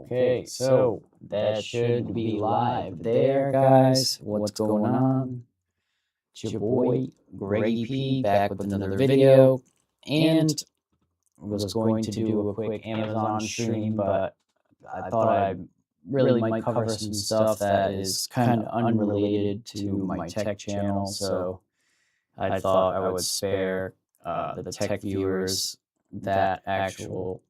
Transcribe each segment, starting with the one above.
Okay, so that should be live there, guys. What's going on? It's your boy, Grady P, back with another video. And I was going to do a quick Amazon stream, but I thought I really might cover some stuff that is kind of unrelated to my tech channel, so I thought I would spare the tech viewers that actual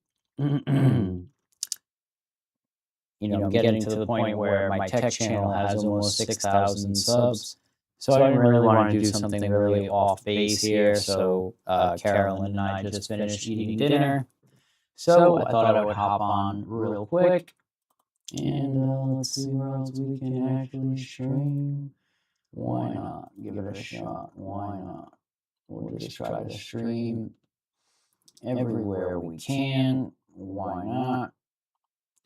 I'm getting to the point where my tech channel has almost 6,000 subs. So I didn't really want to do something really off base here. So Carolyn and I just finished eating dinner. So I thought I would hop on real quick. And let's see where else we can actually stream. Why not? Give it a shot. Why not? We'll just try to stream everywhere we can. Why not?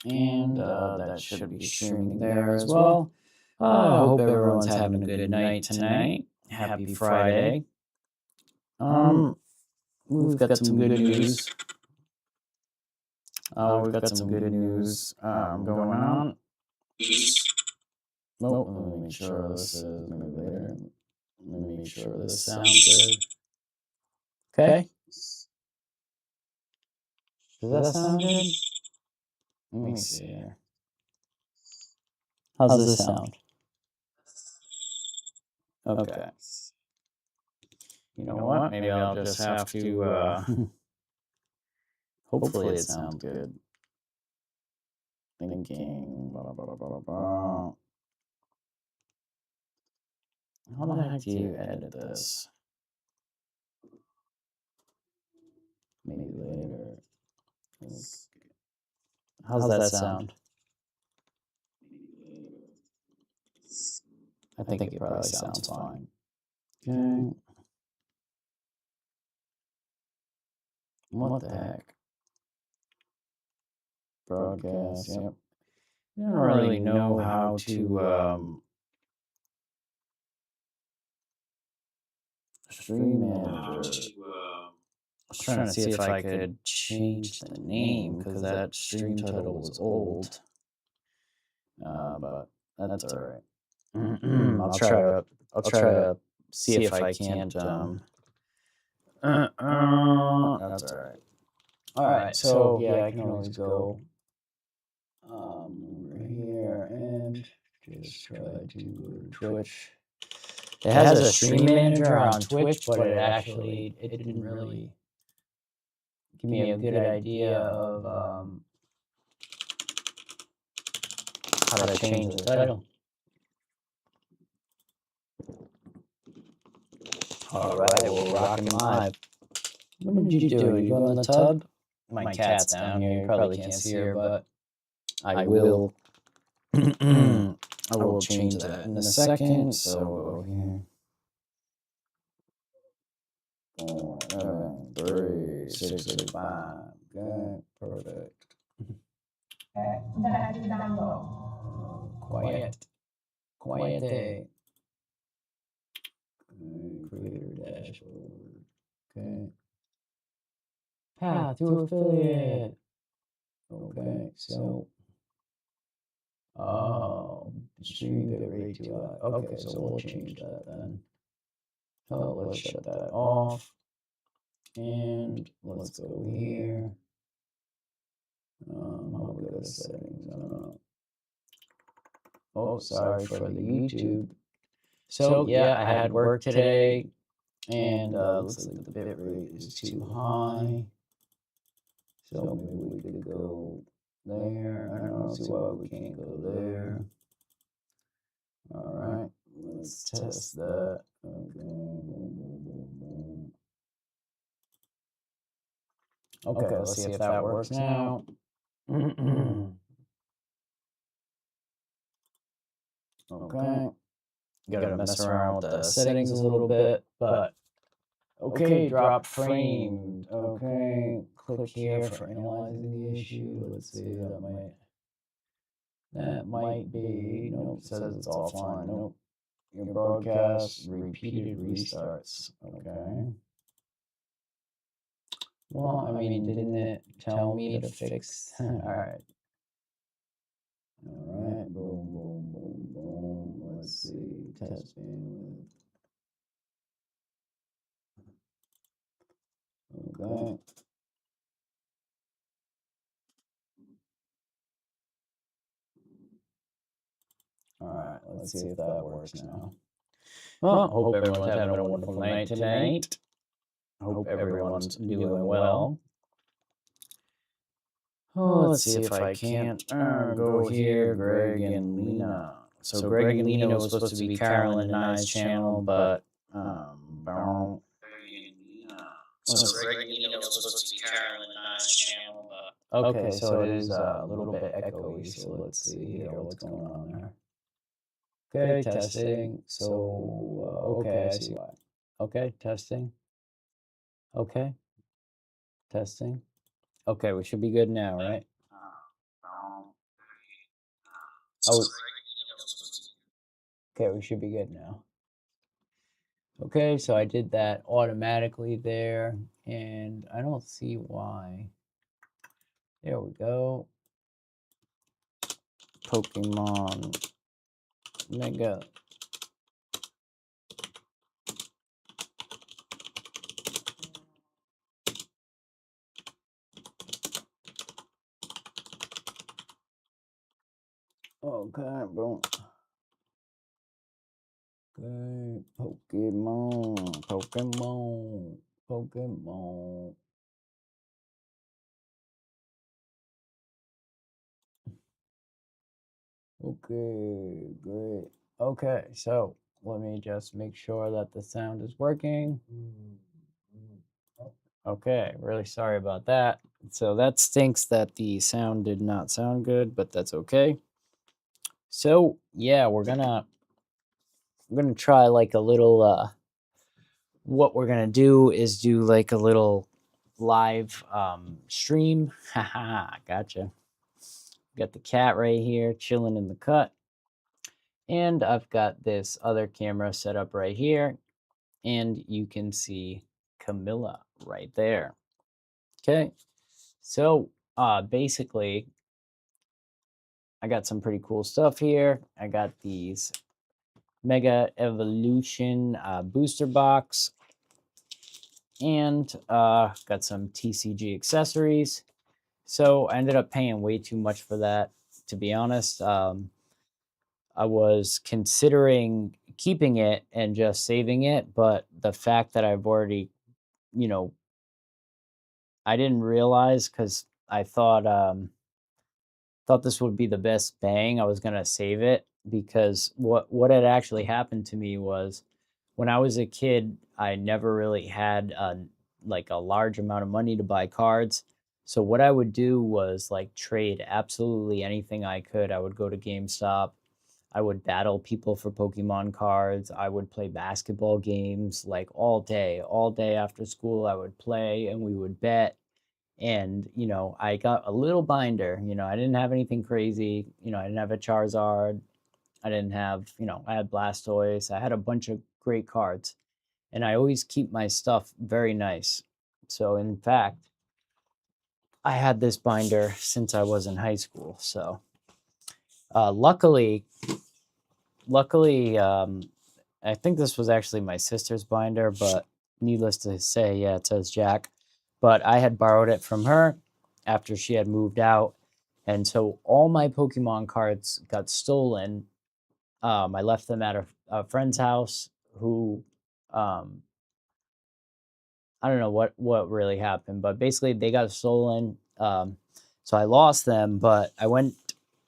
And that should be streaming there as well. I hope everyone's having a good night tonight. Happy Friday. We've got some good news. We've got some good news going on. Nope, let me make sure this is maybe later. Let me make sure this sounds good. Okay. Does that sound good? Let me see here. How's this sound? Okay. You know what? Maybe I'll just have to, hopefully it sounds good. Thinking, blah, blah, blah, blah, blah. How the heck do you edit this? Maybe later. How's that sound? I think it probably sounds fine. Okay. What the heck? Broadcast, yep. I don't really know how to stream manager. I was trying to see if I could change the name because that stream title was old. But that's all right. I'll try to see if I can't. That's all right. All right. So yeah, I can always go over here and just try to go to Twitch. It has a stream manager on Twitch, but it didn't really give me a good idea of how to change the title. All right, we're rocking live. What did you do? You go in the tub? My cat's down here. You probably can't see her, but I will. I will change that in a second. So here. 4, 7, 3, 6, 5. Okay, perfect. Quiet. Quiet day. Creator dashboard. Okay. Path to affiliate. Okay, so. Stream bit rate too high. Okay, so we'll change that then. Oh, let's shut that off. And let's go here. How we go to settings? I don't know. Oh, sorry for the YouTube. So yeah, I had work today, and looks like the bit rate is too high. So maybe we could go there. I don't see why we can't go there. All right, let's test that. Okay, let's see if that works now. Okay. Gotta mess around with the settings a little bit, but okay, drop framed. Okay, click here for analyzing the issue. Let's see, that might be, nope, it says it's offline. Nope. Your broadcast, repeated restarts. Okay. Well, I mean, didn't it tell me to fix? All right. All right, boom, boom, boom, boom. Let's see, test bandwidth. Okay. All right, let's see if that works now. Well, hope everyone's having a wonderful night tonight. Hope everyone's doing well. Oh, let's see if I can't go here, Greg and Lena. So Greg and Lena was supposed to be Carolyn and I's channel, but so Greg and Lena was supposed to be Carolyn and I's channel, but okay, so it is a little bit echoey. So let's see here what's going on there. Okay, testing. So okay, I see why. Okay, testing. Okay, testing. Okay, we should be good now, right? Oh, okay, we should be good now. Okay, so I did that automatically there, and I don't see why. There we go. Pokemon Mega. Okay, boom. Okay, Pokemon. Okay, great. Okay, so let me just make sure that the sound is working. Okay, really sorry about that. So that stinks that the sound did not sound good, but that's okay. So yeah, we're gonna try like a little what we're gonna do is do like a little live stream. Haha, gotcha. Got the cat right here chilling in the cut. And I've got this other camera set up right here. And you can see Camilla right there. Okay. So basically, I got some pretty cool stuff here. I got these Mega Evolution booster box. And got some TCG accessories. So I ended up paying way too much for that, to be honest. I was considering keeping it and just saving it, but the fact that I've already, you know, I didn't realize because I thought this would be the best bang. I was gonna save it because what had actually happened to me was when I was a kid, I never really had like a large amount of money to buy cards. So what I would do was like trade absolutely anything I could. I would go to GameStop. I would battle people for Pokemon cards. I would play basketball games like all day after school. I would play and we would bet. And, I got a little binder. I didn't have anything crazy. I didn't have a Charizard. I didn't have, I had Blastoise. I had a bunch of great cards. And I always keep my stuff very nice. So, in fact, I had this binder since I was in high school. So, luckily, I think this was actually my sister's binder, but needless to say, yeah, it says Jack. But I had borrowed it from her after she had moved out. And so all my Pokemon cards got stolen. I left them at a friend's house who, um, I don't know what really happened, but basically they got stolen. So I lost them, but I went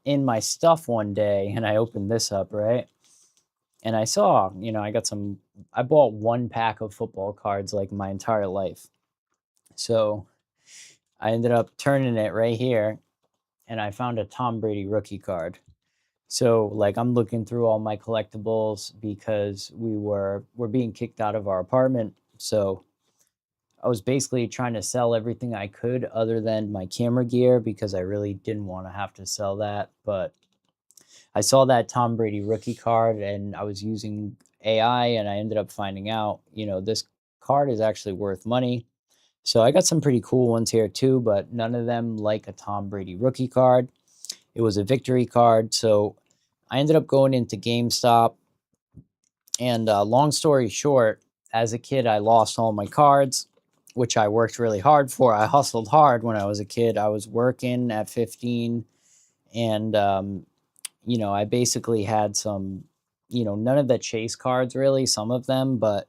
in my stuff one day and I opened this up, right? And I saw, I bought one pack of football cards like my entire life. So I ended up turning it right here and I found a Tom Brady rookie card. So like I'm looking through all my collectibles because we're being kicked out of our apartment. So I was basically trying to sell everything I could other than my camera gear because I really didn't want to have to sell that. But I saw that Tom Brady rookie card and I was using AI and I ended up finding out, this card is actually worth money. So I got some pretty cool ones here too, but none of them like a Tom Brady rookie card. It was a victory card. So I ended up going into GameStop. And long story short, as a kid, I lost all my cards, which I worked really hard for. I hustled hard when I was a kid. I was working at 15, and I basically had some, none of the chase cards really, some of them, but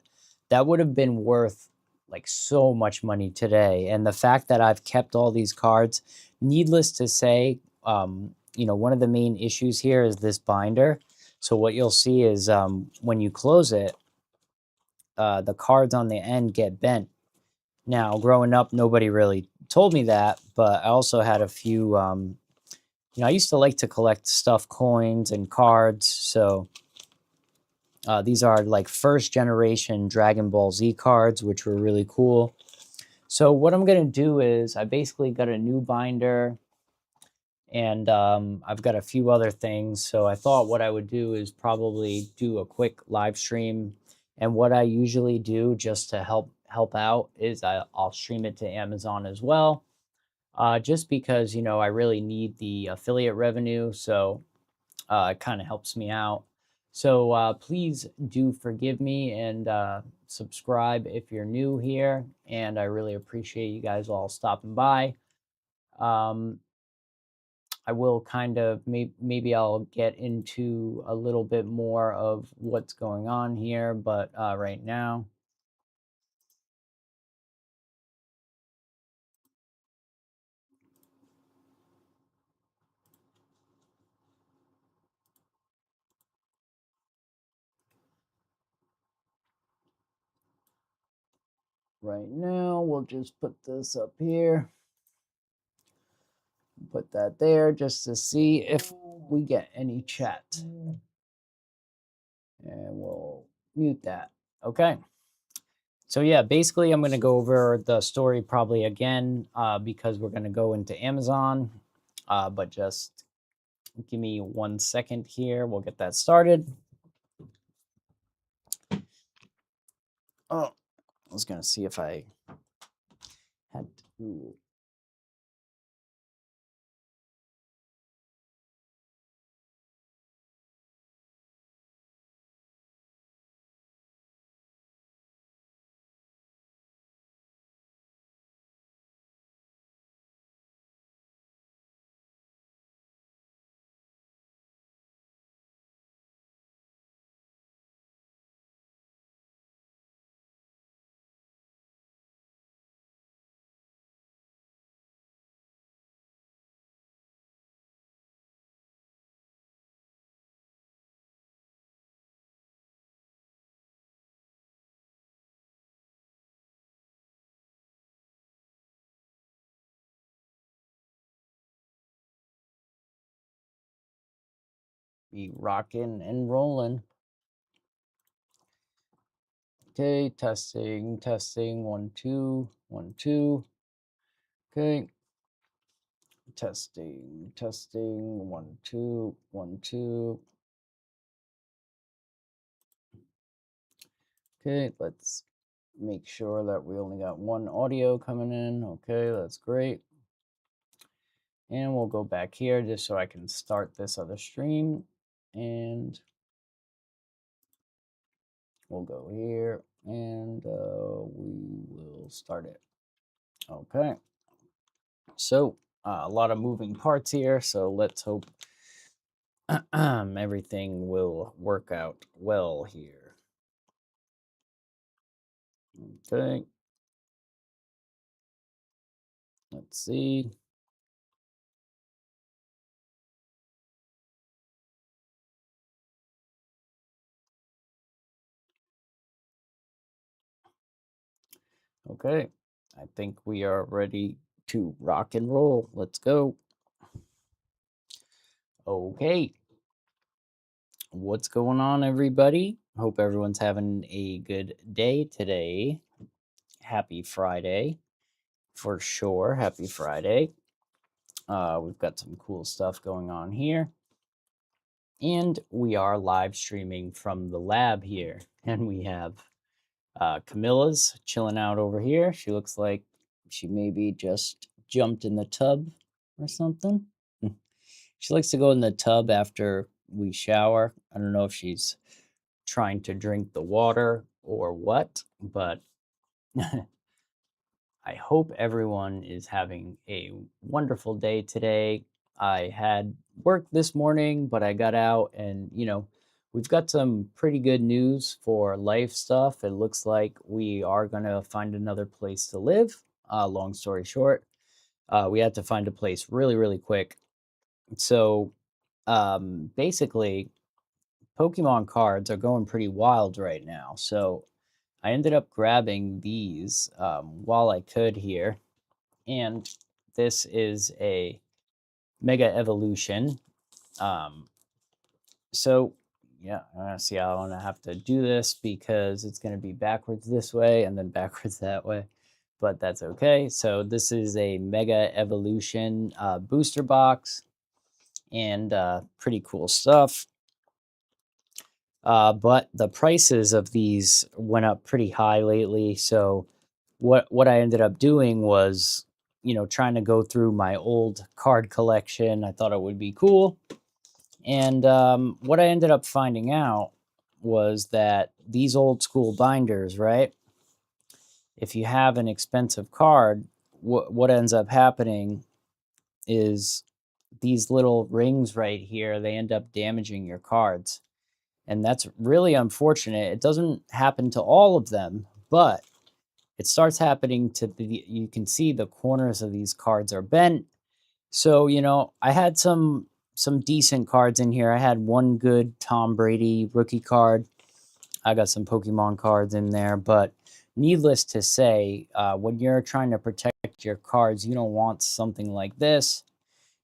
that would have been worth like so much money today. And the fact that I've kept all these cards, needless to say, one of the main issues here is this binder. So what you'll see is when you close it, the cards on the end get bent. Now, growing up, nobody really told me that, but I also had a few. I used to like to collect stuffed coins and cards. So these are like first generation Dragon Ball Z cards, which were really cool. So what I'm going to do is I basically got a new binder, and I've got a few other things. So I thought what I would do is probably do a quick live stream. And what I usually do just to help out is I'll stream it to Amazon as well. Just because I really need the affiliate revenue, so it kind of helps me out. So please do forgive me and subscribe if you're new here, and I really appreciate you guys all stopping by. Um, I will kind of maybe I'll get into a little bit more of what's going on here, but right now, we'll just put this up here, put that there, just to see if we get any chat, and we'll mute that. Okay. So yeah, basically, I'm going to go over the story probably again because we're going to go into Amazon. But just give me 1 second here. We'll get that started. Oh, I was going to see if I had to. Be rocking and rolling. Okay, testing, testing, 1, 2, 1, 2. Okay, testing, testing, 1, 2, 1, 2. Okay, let's make sure that we only got one audio coming in. Okay, that's great. And we'll go back here just so I can start this other stream. And we'll go here and we will start it. Okay. So a lot of moving parts here. So let's hope everything will work out well here. Okay. Let's see. Okay. I think we are ready to rock and roll. Let's go. Okay. What's going on, everybody? Hope everyone's having a good day today. Happy Friday, for sure. Happy Friday. We've got some cool stuff going on here. And we are live streaming from the lab here. And we have Camilla's chilling out over here. She looks like she maybe just jumped in the tub or something. She likes to go in the tub after we shower. I don't know if she's trying to drink the water or what, but I hope everyone is having a wonderful day today. I had work this morning, but I got out and, we've got some pretty good news for life stuff. It looks like we are going to find another place to live. Long story short, we had to find a place really, really quick. So basically, Pokemon cards are going pretty wild right now. So I ended up grabbing these while I could here. And this is a Mega Evolution. Um, so, yeah, see, I don't have to do this because it's going to be backwards this way and then backwards that way. But that's okay. So, this is a Mega Evolution booster box and pretty cool stuff. But the prices of these went up pretty high lately. So what I ended up doing was, trying to go through my old card collection. I thought it would be cool. And what I ended up finding out was that these old school binders, right? If you have an expensive card, what ends up happening is these little rings right here, they end up damaging your cards. And that's really unfortunate. It doesn't happen to all of them, but it starts happening to you can see the corners of these cards are bent. So, I had some decent cards in here. I had one good Tom Brady rookie card. I got some Pokemon cards in there, but needless to say, when you're trying to protect your cards, you don't want something like this.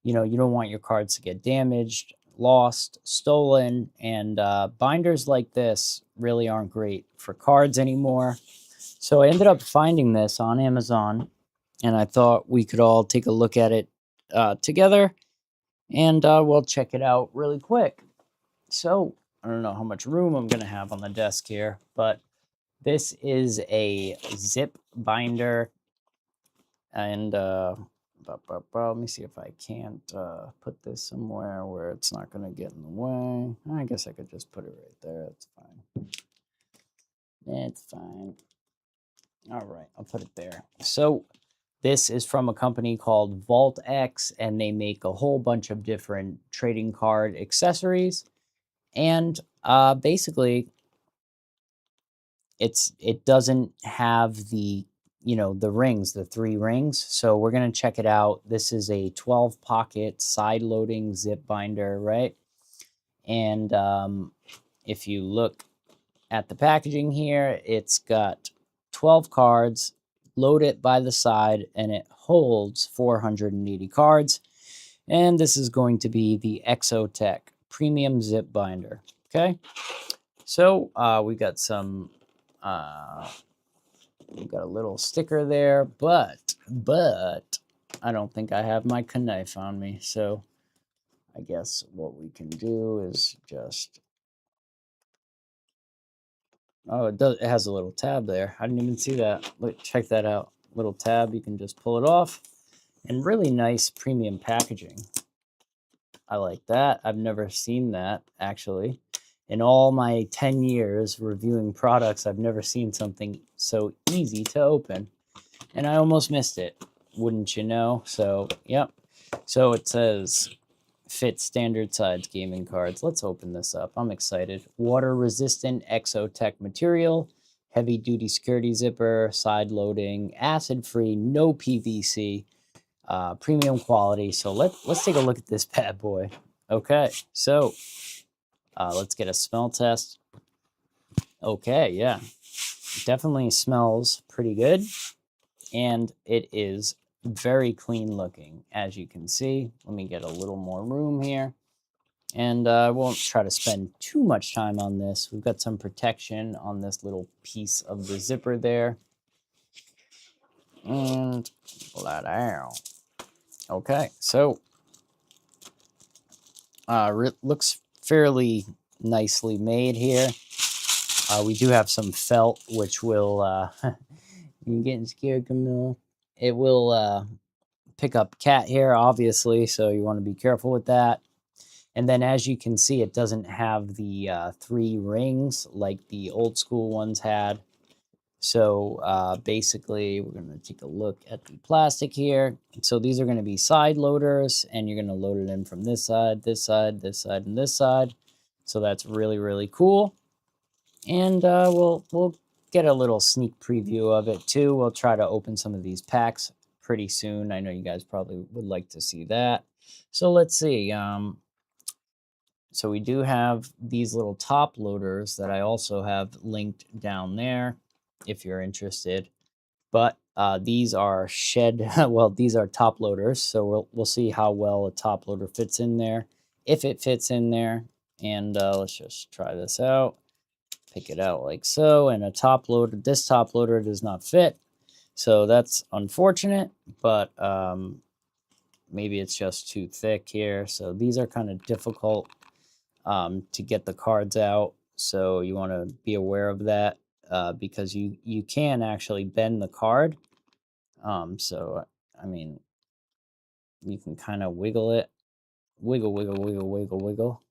You don't want your cards to get damaged, lost, stolen, and binders like this really aren't great for cards anymore. So I ended up finding this on Amazon, and I thought we could all take a look at it together, and we'll check it out really quick. So I don't know how much room I'm going to have on the desk here, but this is a zip binder, and let me see if I can't put this somewhere where it's not going to get in the way. I guess I could just put it right there. That's fine. It's fine. All right, I'll put it there. So this is from a company called Vault X, and they make a whole bunch of different trading card accessories. And basically, it doesn't have the the rings, the 3 rings. So we're gonna check it out. This is a 12 pocket side loading zip binder, right? And if you look at the packaging here, it's got 12 cards, load it by the side, and it holds 480 cards. And this is going to be the Exotech Premium Zip Binder. Okay, so we got some, we got a little sticker there, but I don't think I have my knife on me. So I guess what we can do is just, oh, it does. It has a little tab there. I didn't even see that. Look, check that out. Little tab. You can just pull it off, and really nice premium packaging. I like that. I've never seen that actually. In all my 10 years reviewing products, I've never seen something so easy to open, and I almost missed it. Wouldn't you know? So, yep. So it says fit standard size gaming cards. Let's open this up. I'm excited. Water resistant Exotech material, heavy duty security zipper, side loading, acid free, no PVC, premium quality. So let's take a look at this bad boy. Okay, so let's get a smell test. Okay, yeah, definitely smells pretty good, and it is very clean looking, as you can see. Let me get a little more room here. And I won't try to spend too much time on this. We've got some protection on this little piece of the zipper there. And pull that out. Okay, so looks fairly nicely made here. We do have some felt, which will, you're getting scared, Camille. It will pick up cat hair, obviously, so you want to be careful with that. And then as you can see, it doesn't have the 3 rings like the old school ones had. So basically, we're going to take a look at the plastic here. So these are going to be side loaders, and you're going to load it in from this side, this side, this side, and this side. So that's really, really cool. And we'll get a little sneak preview of it too. We'll try to open some of these packs pretty soon. I know you guys probably would like to see that. So let's see. So we do have these little top loaders that I also have linked down there if you're interested. But these are shed, well, these are top loaders. So we'll see how well a top loader fits in there, if it fits in there. And let's just try this out. Pick it out like so. And a top loader, this top loader does not fit. So that's unfortunate, but maybe it's just too thick here. So these are kind of difficult to get the cards out. So you want to be aware of that because you can actually bend the card. So, I mean, you can kind of wiggle it. Wiggle, wiggle, wiggle, wiggle, wiggle.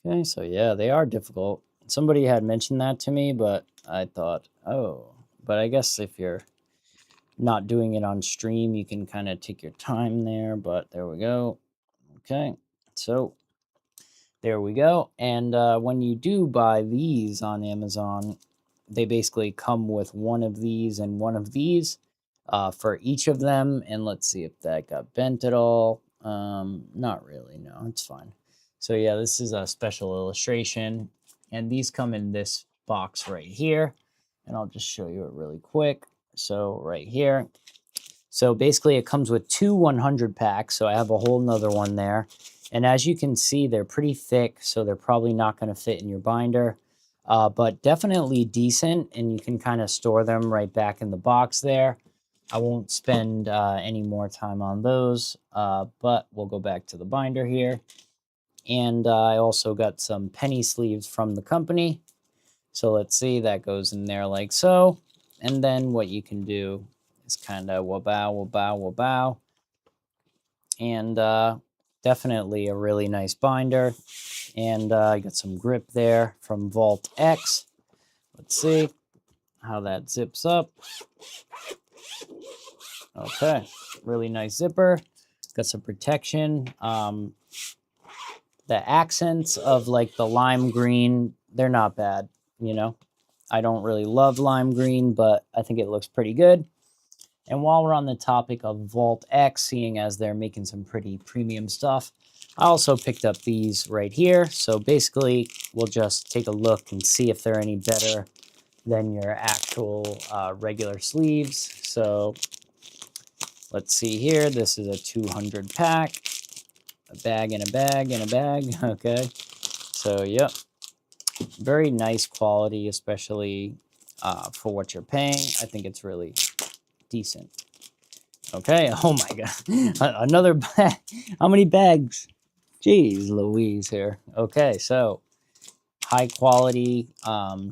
Okay, so yeah, they are difficult. Somebody had mentioned that to me, but I thought, oh, but I guess if you're not doing it on stream, you can kind of take your time there, but there we go. Okay, so there we go. And when you do buy these on Amazon, they basically come with one of these and one of these for each of them. And let's see if that got bent at all. Not really, no, it's fine. So yeah, this is a special illustration. And these come in this box right here. And I'll just show you it really quick. So right here. So basically it comes with 2 100 packs. So I have a whole nother one there. And as you can see, they're pretty thick, so they're probably not going to fit in your binder. But definitely decent, and you can kind of store them right back in the box there. I won't spend any more time on those, but we'll go back to the binder here. And I also got some penny sleeves from the company. So let's see, that goes in there like so. And then what you can do is kind of wabow, wabow, wabow. And definitely a really nice binder. And I got some grip there from Vault X. Let's see how that zips up. Okay, really nice zipper. Got some protection. The accents of like the lime green, they're not bad, you know. I don't really love lime green, but I think it looks pretty good. And while we're on the topic of Vault X, seeing as they're making some pretty premium stuff, I also picked up these right here. So basically, we'll just take a look and see if they're any better than your actual regular sleeves. So let's see here. This is a 200 pack. A bag and a bag and a bag. Okay. So, yep. Very nice quality, especially for what you're paying. I think it's really decent. Okay. Oh my God. Another bag. How many bags? Jeez Louise here. Okay. So high quality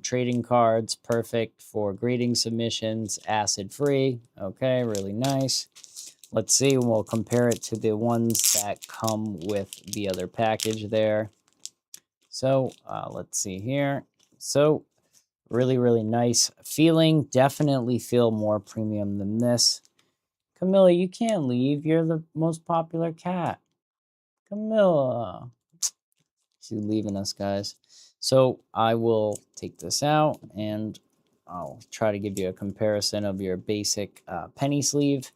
trading cards. Perfect for grading submissions. Acid free. Okay. Really nice. Let's see. We'll compare it to the ones that come with the other package there. So let's see here. So really, really nice feeling. Definitely feel more premium than this. Camilla, you can't leave. You're the most popular cat. Camilla. She's leaving us, guys. So I will take this out and I'll try to give you a comparison of your basic penny sleeve.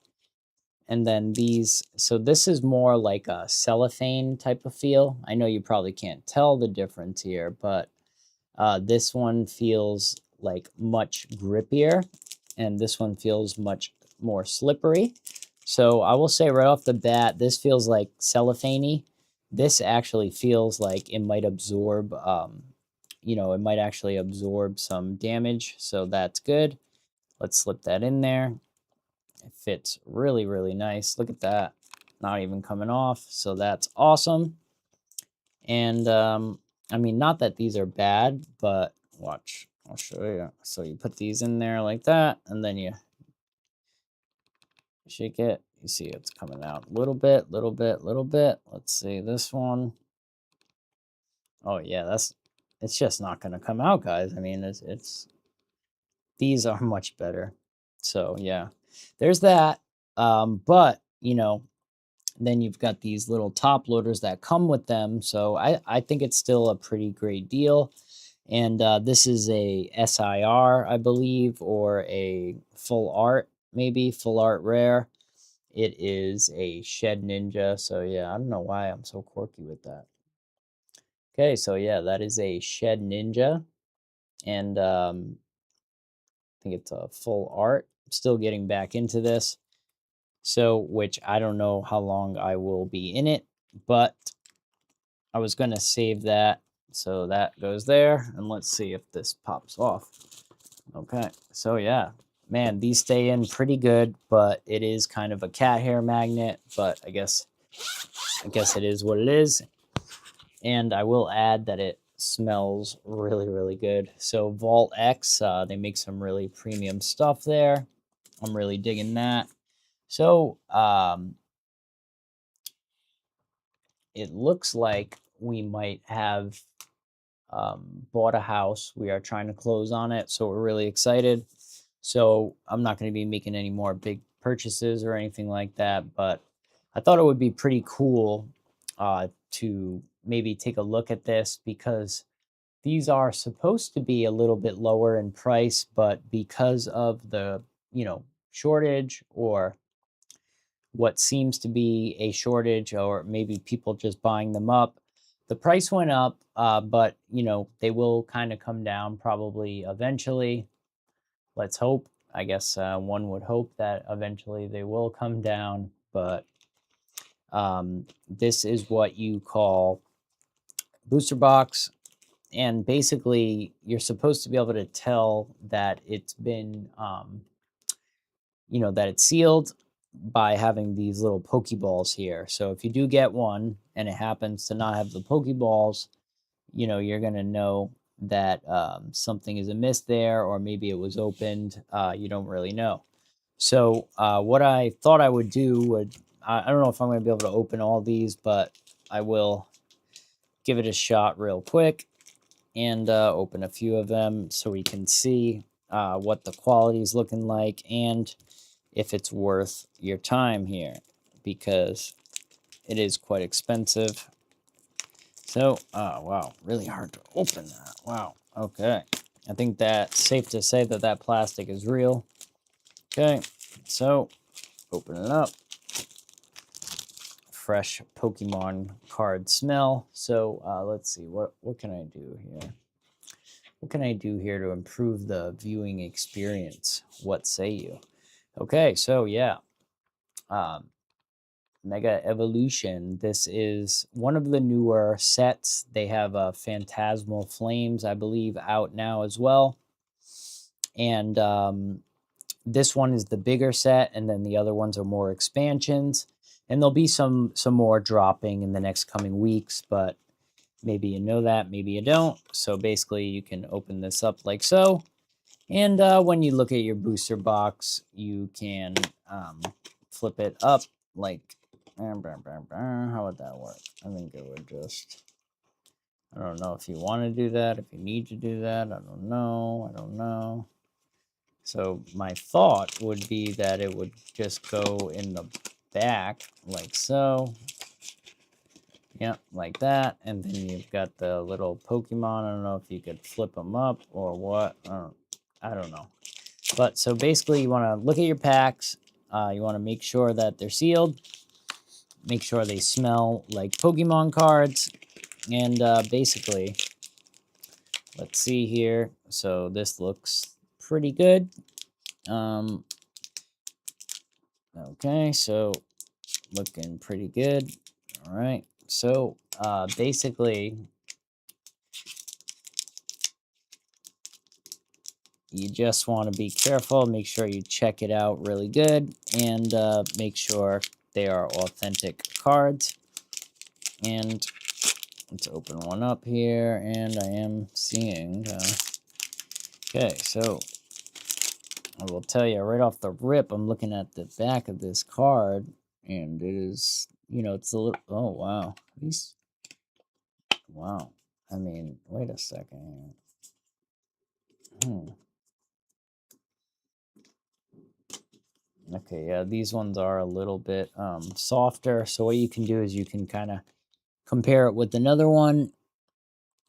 And then these, so this is more like a cellophane type of feel. I know you probably can't tell the difference here, but this one feels like much grippier, and this one feels much more slippery. So I will say right off the bat, this feels like cellophane-y. This actually feels like it might absorb, you know, it might actually absorb some damage. So that's good. Let's slip that in there. It fits really, really nice. Look at that. Not even coming off. So that's awesome. And I mean, not that these are bad, but watch. I'll show you. So you put these in there like that, and then you shake it. You see it's coming out a little bit, little bit, little bit. Let's see this one. Oh yeah, it's just not going to come out, guys. I mean, these are much better. So yeah, there's that. But you know, then you've got these little top loaders that come with them. So I think it's still a pretty great deal. And this is a SIR, I believe, or a full art, maybe full art rare. It is a Shed Ninja. So yeah, I don't know why I'm so quirky with that. Okay, so yeah, that is a Shed Ninja. And I think it's a full art. I'm still getting back into this. So, which I don't know how long I will be in it, but I was going to save that. So that goes there. And let's see if this pops off. Okay. So yeah, man, these stay in pretty good, but it is kind of a cat hair magnet, but I guess it is what it is. And I will add that it smells really, really good. So Vault X, they make some really premium stuff there. I'm really digging that. So it looks like we might have bought a house. We are trying to close on it, so we're really excited. So I'm not going to be making any more big purchases or anything like that, but I thought it would be pretty cool to maybe take a look at this, because these are supposed to be a little bit lower in price, but because of the, shortage, or what seems to be a shortage, or maybe people just buying them up, the price went up, but they will kind of come down probably eventually. Let's hope. I guess one would hope that eventually they will come down, but this is what you call booster box. And basically, you're supposed to be able to tell that it's been, that it's sealed by having these little Pokeballs here. So if you do get one and it happens to not have the Pokeballs, you're going to know that something is amiss there, or maybe it was opened. You don't really know. So what I thought I would do would, I don't know if I'm going to be able to open all these, but I will give it a shot real quick and open a few of them so we can see what the quality is looking like and if it's worth your time here, because it is quite expensive. So, wow, really hard to open that. Wow, okay. I think that's safe to say that that plastic is real. Okay, so open it up. Fresh Pokemon card smell. So let's see, what can I do here? What can I do here to improve the viewing experience? What say you? Okay, so yeah, Mega Evolution. This is one of the newer sets. They have Phantasmal Flames, I believe, out now as well. And this one is the bigger set, and then the other ones are more expansions. And there'll be some more dropping in the next coming weeks, but maybe you know that, maybe you don't. So basically, you can open this up like so. And when you look at your booster box, you can flip it up like, how would that work? I think it would just, I don't know if you want to do that, if you need to do that. I don't know. So my thought would be that it would just go in the back like so. Yeah, like that. And then you've got the little Pokemon. I don't know if you could flip them up or what. I don't know. But so basically, you want to look at your packs. You want to make sure that they're sealed. Make sure they smell like Pokemon cards. And basically, let's see here. So this looks pretty good. Okay, so looking pretty good. All right. So basically, you just want to be careful. Make sure you check it out really good, and make sure they are authentic cards. And let's open one up here, and I am seeing, okay, so I will tell you right off the rip, I'm looking at the back of this card, and it is, you know, it's a little, oh, wow. These, wow. I mean, wait a second. Okay, yeah, these ones are a little bit softer. So what you can do is you can kind of compare it with another one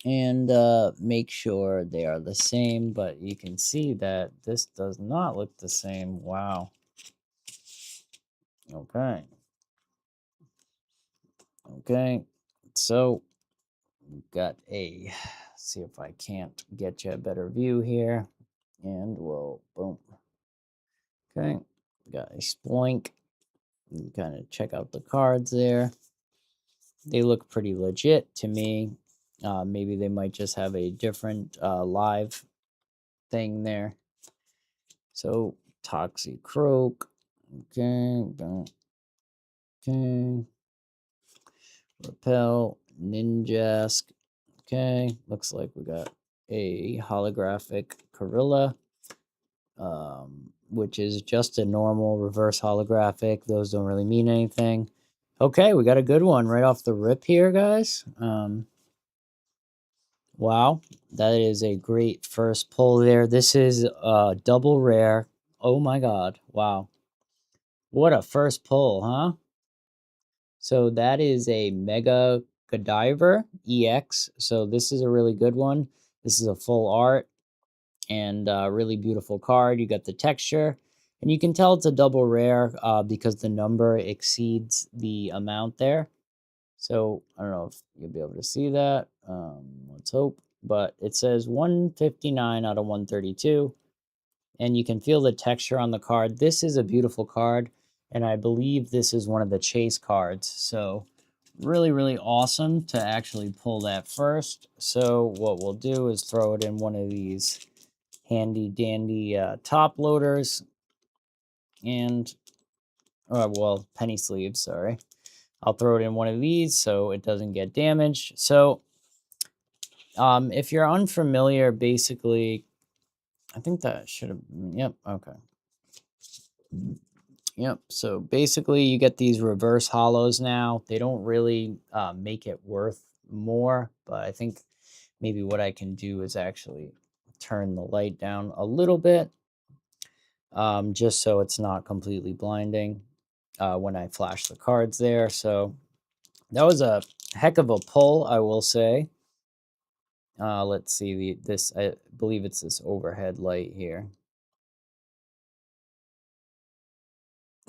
and make sure they are the same. But you can see that this does not look the same. Wow. Okay. Okay. So we've got a, see if I can't get you a better view here. And we'll, boom. Okay. Got a sploink. You kind of check out the cards there. They look pretty legit to me. Maybe they might just have a different live thing there. So Toxicroak, okay, okay, Repel, Ninjask, okay. Looks like we got a holographic Gorilla, which is just a normal reverse holographic. Those don't really mean anything. Okay, we got a good one right off the rip here, guys. Wow, that is a great first pull there. This is double rare. Oh my god, wow. What a first pull, huh? So that is a Mega Godiver EX. So this is a really good one. This is a full art and a really beautiful card. You got the texture, and you can tell it's a double rare because the number exceeds the amount there. So I don't know if you'll be able to see that. Let's hope. But it says 159 out of 132. And you can feel the texture on the card. This is a beautiful card. And I believe this is one of the chase cards. So really, really awesome to actually pull that first. So what we'll do is throw it in one of these handy dandy top loaders. And, well, penny sleeves, sorry. I'll throw it in one of these so it doesn't get damaged. So if you're unfamiliar, basically, I think that should have, yep, okay. Yep, so basically you get these reverse hollows now. They don't really make it worth more, but I think maybe what I can do is actually turn the light down a little bit, just so it's not completely blinding when I flash the cards there. So that was a heck of a pull, I will say. Let's see this. I believe it's this overhead light here.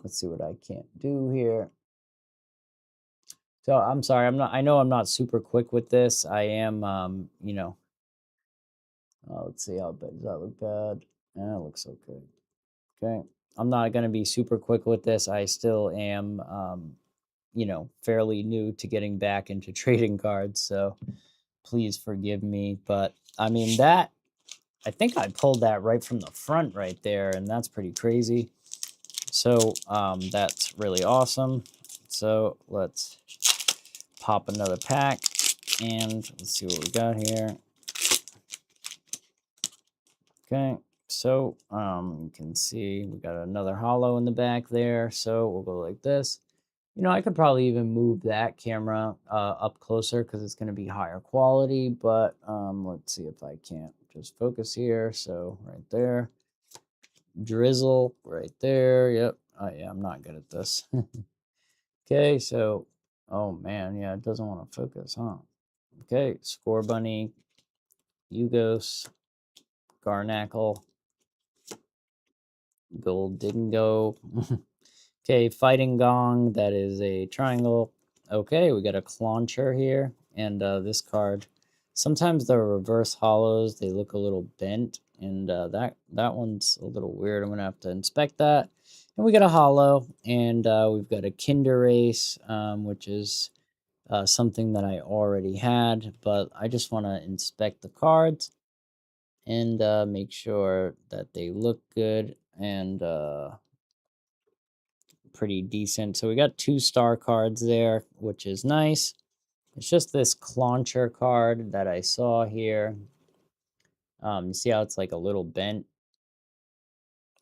Let's see what I can't do here. So I'm sorry. I know I'm not super quick with this. I am. You know. Let's see how bad does that look bad. Yeah, it looks okay. Okay. I'm not gonna be super quick with this. I still am. You know, fairly new to getting back into trading cards. So please forgive me. But I mean that. I think I pulled that right from the front right there, and that's pretty crazy. So that's really awesome. So let's pop another pack and let's see what we got here. Okay, so you can see we got another hollow in the back there. So we'll go like this. You know, I could probably even move that camera up closer because it's going to be higher quality. But let's see if I can't just focus here. So right there. Drizzle right there. Yep. Oh, yeah, I'm not good at this. Okay, so, oh man, yeah, it doesn't want to focus, huh? Okay, Score Bunny, Yugos, Garnackle, Gold Dingo. Okay, Fighting Gong, that is a triangle. Okay, we got a Clauncher here, and this card. Sometimes the reverse hollows, they look a little bent, and that one's a little weird. I'm gonna have to inspect that. And we got a hollow, and we've got a Kinder Race, which is something that I already had, but I just want to inspect the cards and make sure that they look good and pretty decent. So we got 2-star cards there, which is nice. It's just this Clauncher card that I saw here. You see how it's like a little bent?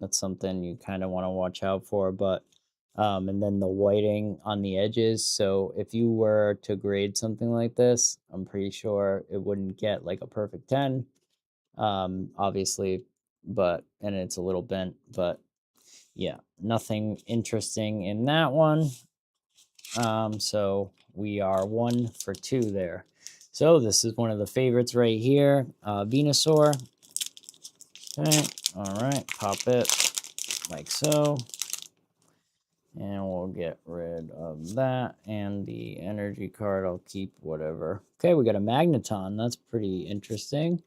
That's something you kind of want to watch out for. But and then the whiting on the edges. So if you were to grade something like this, I'm pretty sure it wouldn't get like a perfect 10. Obviously, but and it's a little bent, but yeah, nothing interesting in that one. So we are 1 for 2 there. So this is one of the favorites right here, Venusaur. Okay, all right, pop it like so. And we'll get rid of that. And the energy card, I'll keep whatever. Okay, we got a Magneton. That's pretty interesting.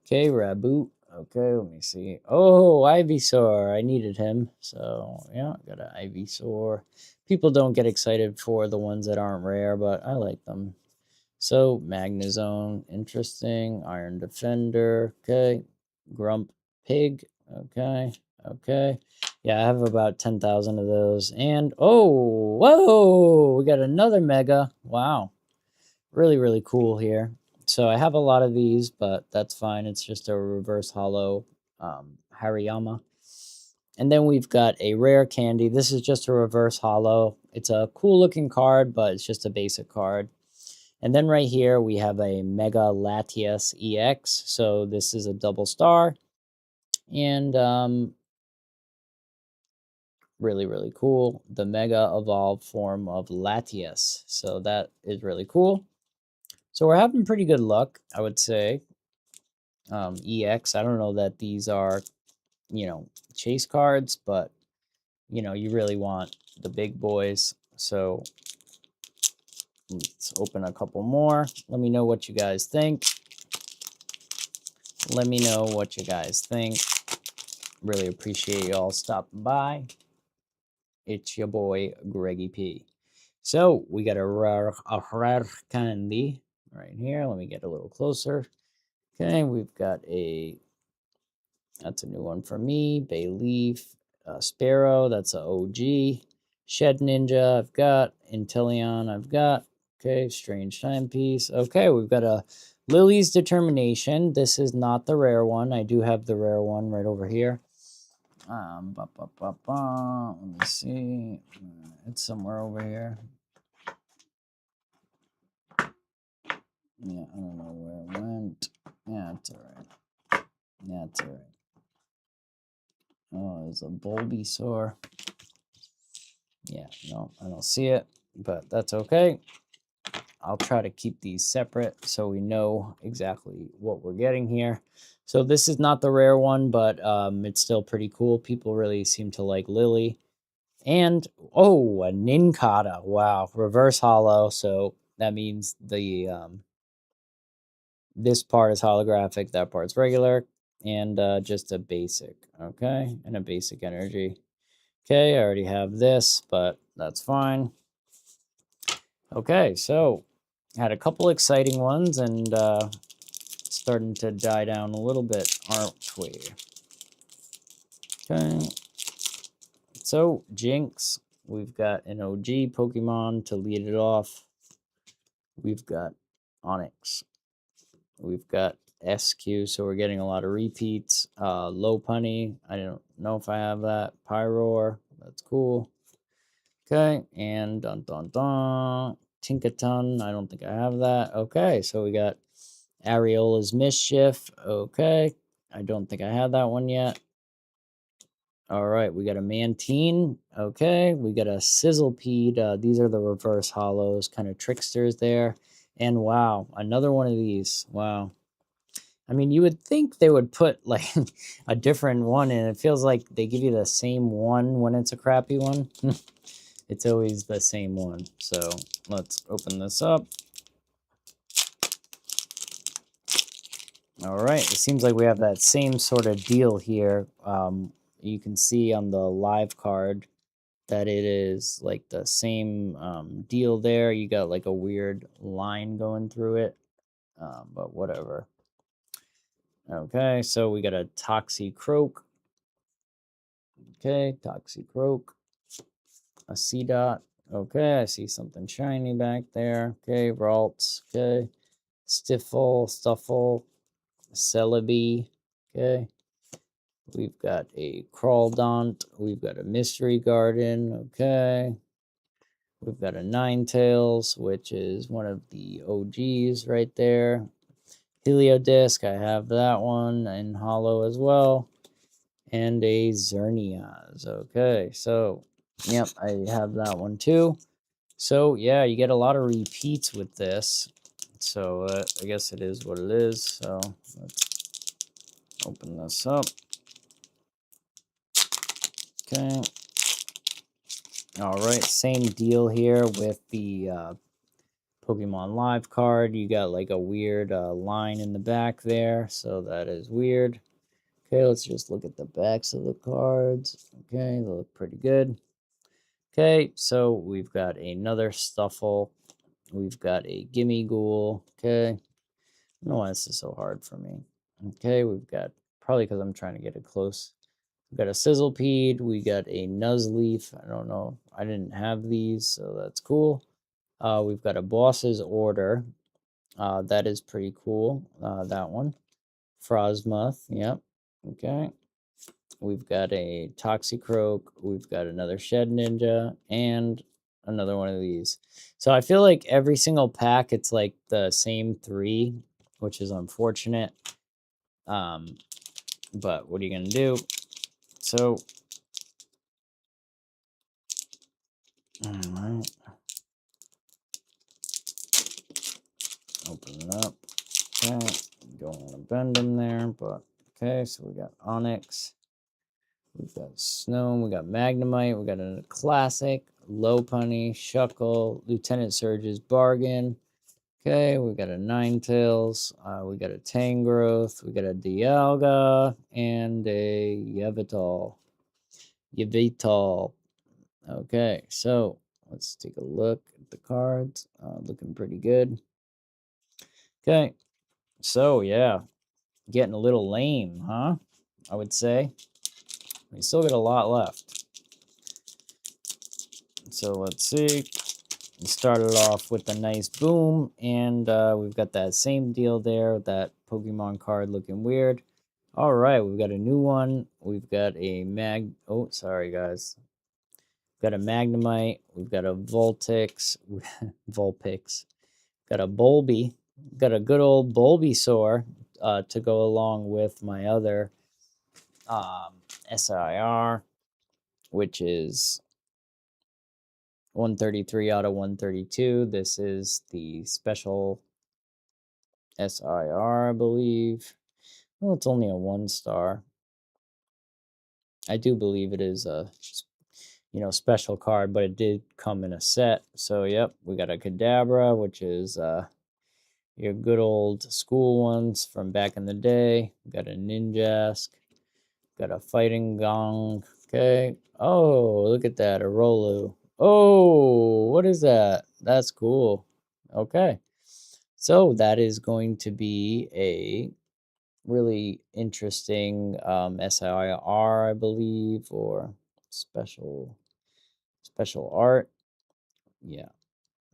Okay, Raboot. Okay, let me see. Oh, Ivysaur. I needed him. So, yeah, I got an Ivysaur. People don't get excited for the ones that aren't rare, but I like them. So, Magnezone. Interesting. Iron Defender. Okay. Grump Pig. Okay. Okay. Yeah, I have about 10,000 of those. And, oh, whoa, we got another Mega. Wow. Really, really cool here. So I have a lot of these, but that's fine. It's just a reverse hollow Hariyama. And then we've got a rare candy. This is just a reverse hollow. It's a cool looking card, but it's just a basic card. And then right here, we have a Mega Latias EX. So this is a double star. And really, really cool. The Mega Evolved form of Latias. So that is really cool. So we're having pretty good luck, I would say. EX, I don't know that these are, chase cards, but, you really want the big boys. So let's open a couple more. Let me know what you guys think. Let me know what you guys think. Really appreciate y'all stopping by. It's your boy, Greggy P. So we got a rare candy right here. Let me get a little closer. Okay, we've got that's a new one for me. Bayleaf, Sparrow, that's a OG. Shed Ninja, I've got. Inteleon, I've got. Okay, Strange Timepiece. Okay, we've got a Lily's Determination. This is not the rare one. I do have the rare one right over here. Let me see. It's somewhere over here. Yeah, I don't know where it went. Yeah, it's alright. Yeah, it's alright. Oh, there's a Bulbasaur. Yeah, no, I don't see it, but that's okay. I'll try to keep these separate so we know exactly what we're getting here. So this is not the rare one, but it's still pretty cool. People really seem to like Lily. And, oh, a Nincada. Wow, reverse hollow. So that means the this part is holographic, that part's regular, and just a basic, okay? And a basic energy. Okay, I already have this, but that's fine. Okay, so had a couple exciting ones and starting to die down a little bit, aren't we? Okay, so Jinx, we've got an OG Pokemon to lead it off. We've got Onyx. We've got SQ, so we're getting a lot of repeats. Lopunny, I don't know if I have that. Pyroar, that's cool. Okay, and dun dun dun. Tinkaton, I don't think I have that. Okay, so we got Areola's Mischief. Okay, I don't think I have that one yet. All right, we got a Mantine. Okay, we got a Sizzlepede. These are the reverse hollows, kind of tricksters there. And wow, another one of these. Wow. I mean, you would think they would put like a different one in. It feels like they give you the same one when it's a crappy one. It's always the same one. So let's open this up. All right, it seems like we have that same sort of deal here. You can see on the live card that it is like the same deal there. You got like a weird line going through it, but whatever. Okay, so we got a Toxicroak. Okay, Toxicroak. A C-Dot. Okay, I see something shiny back there. Okay, Ralts. Okay, Stuffle. Celebi. Okay. We've got a Crawldaunt. We've got a Mystery Garden. Okay. We've got a Ninetales, which is one of the OGs right there. Heliodisc, I have that one in hollow as well. And a Xerneas. Okay, so, yep, I have that one too. So, yeah, you get a lot of repeats with this. So, I guess it is what it is. So, let's open this up. Okay. All right, same deal here with the Pokemon Live card. You got like a weird line in the back there, so that is weird. Okay, let's just look at the backs of the cards. Okay, they look pretty good. Okay, so we've got another Stuffle. We've got a Gimme Ghoul. Okay, I don't know why this is so hard for me. Okay, we've got, probably because I'm trying to get it close. We've got a Sizzlepede. We got a Nuzleaf. I don't know. I didn't have these, so that's cool. We've got a Boss's Order. That is pretty cool. That one. Frosmoth. Yep. Okay. We've got a Toxicroak. We've got another Shed Ninja. And another one of these. So I feel like every single pack, it's like the same three, which is unfortunate. But what are you going to do? So, all right. Open it up. Okay. Don't want to bend them there, but okay. So we got Onyx. We've got Snow. We got Magnemite. We got a Classic. Lopunny. Shuckle. Lieutenant Surge's Bargain. Okay, we got a Ninetales. We got a Tangrowth. We got a Dialga. And a Yveltal. Okay, so let's take a look at the cards. Looking pretty good. Okay, so yeah, getting a little lame, huh? I would say. We still got a lot left. So let's see. We started off with a nice boom, and we've got that same deal there, that Pokemon card looking weird. All right, we've got a new one. We've got a oh, sorry guys. We've got a Magnemite. We've got a Vulpix. Vulpix. Got a Bulby. Got a good old Bulbasaur to go along with my other SIR, which is 133 out of 132. This is the special SIR, I believe. Well, it's only a 1-star. I do believe it is a special card, but it did come in a set. So yep, we got a Kadabra, which is your good old school ones from back in the day. We got a Ninjask. Got a Fighting Gong. Okay. Oh, look at that, a Rolu. Oh, what is that? That's cool. Okay. So that is going to be a really interesting SIR, I believe, or special art. Yeah.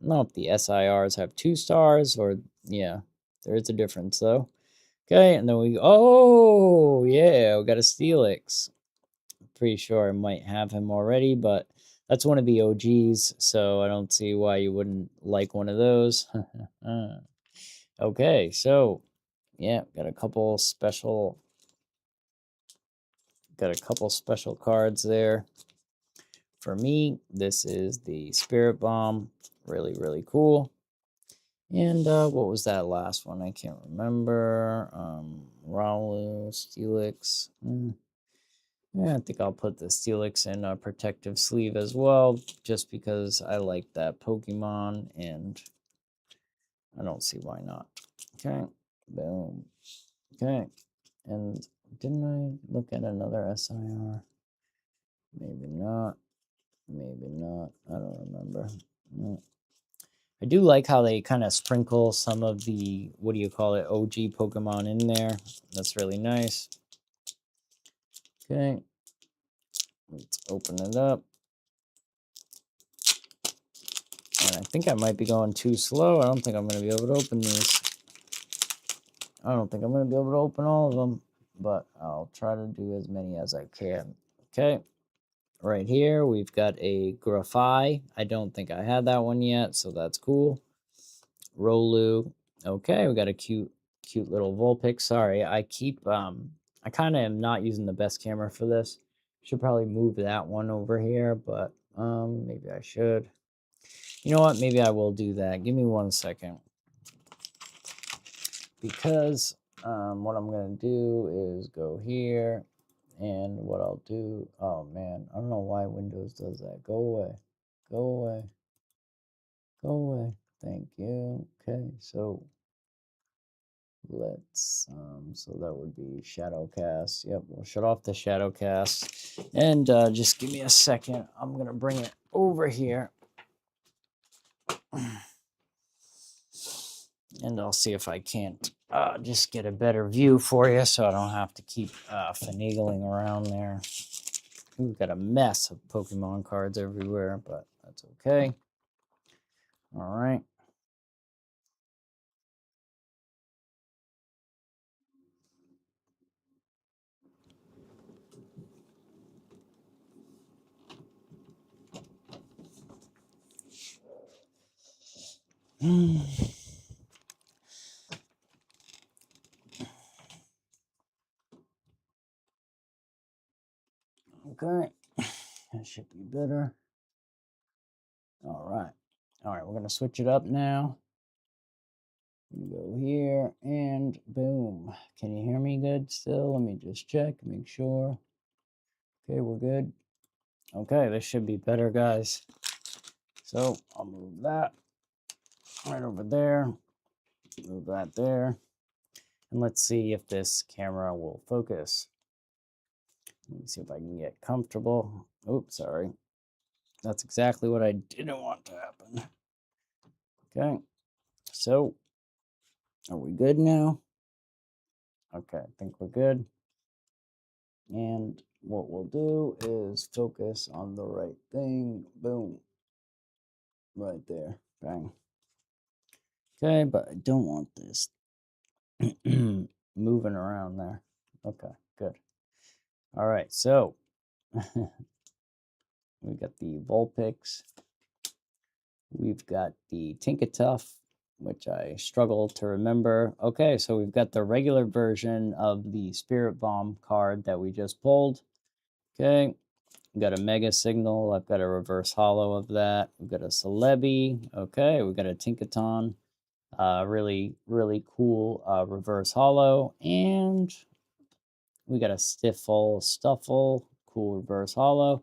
I don't know if the SIRs have 2 stars or, yeah, there is a difference though. Okay, and then oh, yeah, we got a Steelix. Pretty sure I might have him already, but that's one of the OGs, so I don't see why you wouldn't like one of those. Okay, so yeah, got a couple special cards there. For me, this is the Spirit Bomb. Really, really cool. And what was that last one? I can't remember. Raulu, Steelix. Yeah, I think I'll put the Steelix in a protective sleeve as well, just because I like that Pokemon, and I don't see why not. Okay, boom. Okay, and didn't I look at another SIR? Maybe not. Maybe not. I don't remember. I do like how they kind of sprinkle some of the, what do you call it, OG Pokemon in there. That's really nice. Okay, let's open it up. And I think I might be going too slow. I don't think I'm going to be able to open these. I don't think I'm going to be able to open all of them. but I'll try to do as many as I can. Okay. Right here, we've got a Grafai. I don't think I had that one yet, so that's cool. Rolu. Okay, we got a cute little Vulpix. Sorry, I kind of am not using the best camera for this. Should probably move that one over here, but maybe I should. You know what? Maybe I will do that. Give me 1 second. Because what I'm gonna do is go here, and what I'll do, oh man, I don't know why Windows does that. Go away. Go away. Go away. Thank you. Okay, so let's so that would be Shadowcast. Yep, we'll shut off the Shadowcast, and just give me a second. I'm gonna bring it over here, and I'll see if I can't just get a better view for you, so I don't have to keep finagling around there. We've got a mess of Pokemon cards everywhere, but that's okay. All right. Okay, that should be better. All right. All right, we're going to switch it up now. Go here and boom. Can you hear me good still? Let me just check, make sure. Okay, we're good. Okay, this should be better, guys. So I'll move that right over there. Move that there. And let's see if this camera will focus. Let me see if I can get comfortable. Oops, sorry. That's exactly what I didn't want to happen. Okay, so are we good now? Okay, I think we're good. And what we'll do is focus on the right thing. Boom. Right there. Bang. Okay, but I don't want this moving around there. Okay, good. All right, so we got the Vulpix. We've got the Tinkatuff, which I struggle to remember. Okay, so we've got the regular version of the Spirit Bomb card that we just pulled. Okay, we've got a Mega Signal. I've got a reverse holo of that. We've got a Celebi. Okay, we've got a Tinkaton. Really, really cool reverse holo. And we got a Stuffle. Cool reverse holo.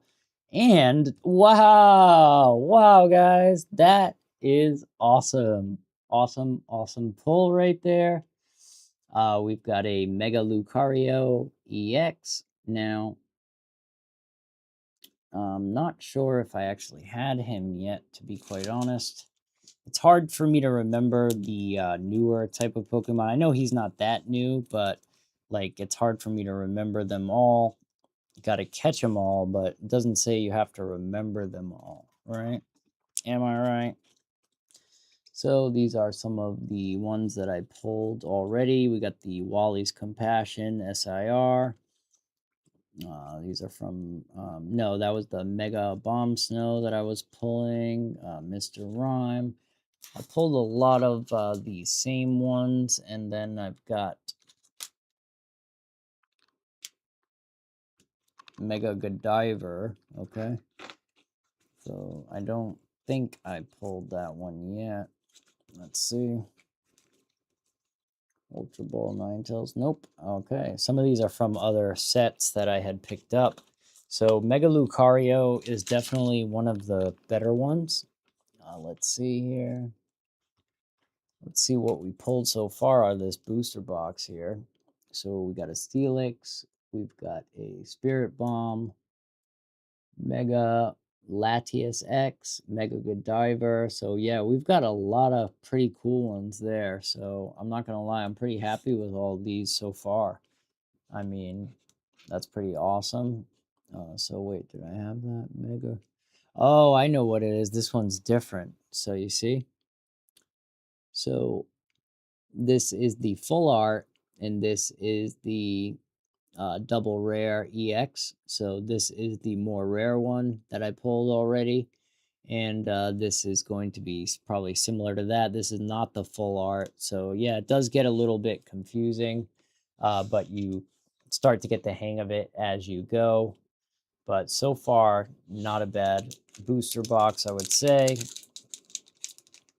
And wow, guys, that is awesome. Awesome pull right there. We've got a Mega Lucario EX. Now, I'm not sure if I actually had him yet, to be quite honest. It's hard for me to remember the newer type of Pokemon. I know he's not that new, but like it's hard for me to remember them all. Got to catch them all, but it doesn't say you have to remember them all, right? Am I right? So these are some of the ones that I pulled already. We got the Wally's Compassion SIR. These are from, no, that was the Mega Bomb Snow that I was pulling. Mr. Rhyme. I pulled a lot of the same ones, and then I've got Mega Godiver. Okay. So I don't think I pulled that one yet. Let's see. Ultra Ball Ninetales. Nope. Okay. Some of these are from other sets that I had picked up. So Mega Lucario is definitely one of the better ones. Let's see here. Let's see what we pulled so far out of this booster box here. So we got a Steelix. We've got a Spirit Bomb. Mega Latias X, Mega Godiver. So yeah, we've got a lot of pretty cool ones there. So I'm not gonna lie, I'm pretty happy with all these so far. I mean, that's pretty awesome. So wait, did I have that Mega? Oh, I know what it is. This one's different. So you see? So this is the full art, and this is the double rare EX. So this is the more rare one that I pulled already. And this is going to be probably similar to that. This is not the full art. So yeah, it does get a little bit confusing, but you start to get the hang of it as you go. But so far, not a bad booster box, I would say.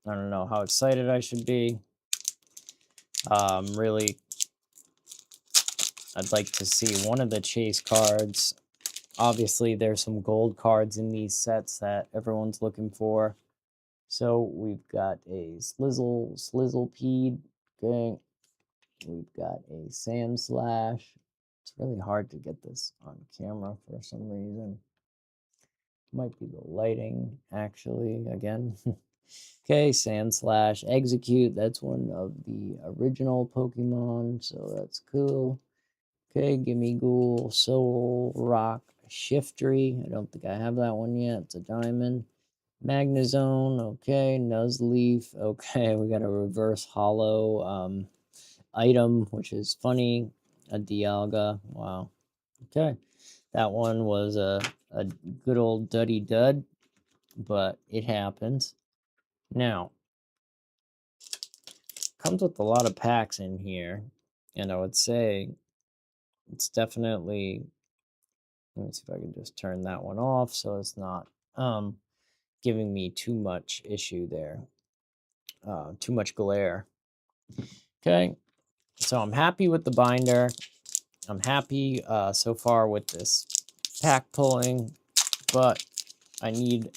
I don't know how excited I should be. Really, I'd like to see one of the chase cards. Obviously, there's some gold cards in these sets that everyone's looking for. So we've got a Slizzlepede. Okay. We've got a Sand Slash. It's really hard to get this on camera for some reason. Might be the lighting, actually, again. Okay, Sand Slash, Execute. That's one of the original Pokemon, so that's cool. Okay, Gimme Ghoul, Soul Rock, Shiftry. I don't think I have that one yet. It's a diamond. Magnezone, okay. Nuzleaf, okay. We got a reverse hollow item, which is funny. A Dialga, wow. Okay, that one was a good old duddy dud, but it happens. Now, comes with a lot of packs in here, and I would say it's definitely, let me see if I can just turn that one off so it's not giving me too much issue there, too much glare. Okay, so I'm happy with the binder. I'm happy so far with this pack pulling, but I need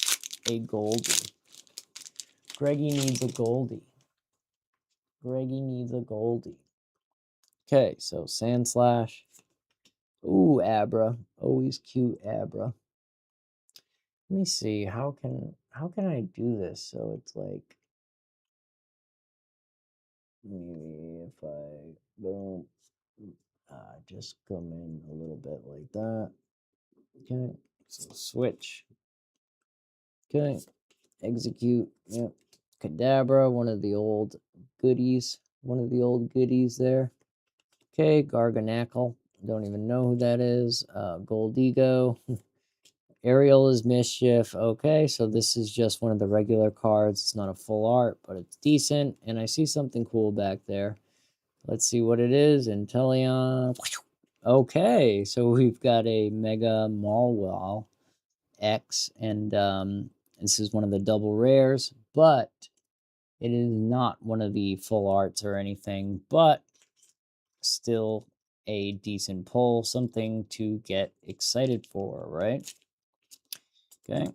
a Goldie. Greggy needs a Goldie. Greggy needs a Goldie. Okay, so Sand Slash. Ooh, Abra. Always cute Abra. Let me see, how can I do this so it's like, maybe if I boom, just come in a little bit like that. Okay, so switch. Okay, execute. Yep. Kadabra, one of the old goodies. One of the old goodies there. Okay, Garganackle. Don't even know who that is. Goldigo. Ariel is Mischief. Okay, so this is just one of the regular cards. It's not a full art, but it's decent. And I see something cool back there. Let's see what it is. Inteleon. Okay, so we've got a Mega Malwall X, and this is one of the double rares, but it is not one of the full arts or anything, but still a decent pull, something to get excited for, right? Okay,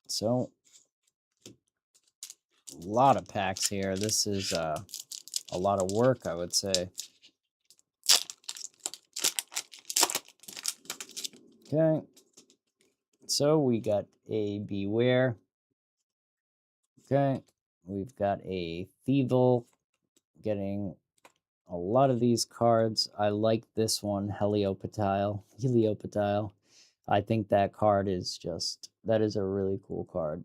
so a lot of packs here. This is a lot of work, I would say. Okay, so we got a Beware. Okay, we've got a Thievul, getting a lot of these cards. I like this one, Heliopatile. I think that card is just, that is a really cool card.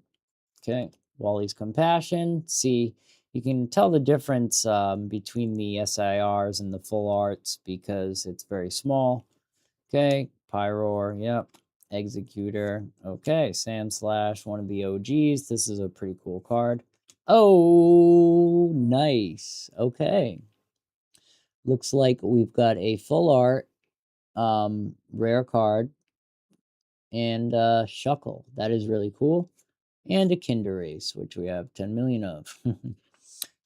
Okay, Wally's Compassion. See, you can tell the difference between the SIRs and the full arts because it's very small. Okay, Pyroar, yep. Executor. Okay, Sand Slash, one of the OGs. This is a pretty cool card. Oh, nice. Okay. Looks like we've got a full art rare card and Shuckle. That is really cool. And a Kinderace, which we have 10 million of.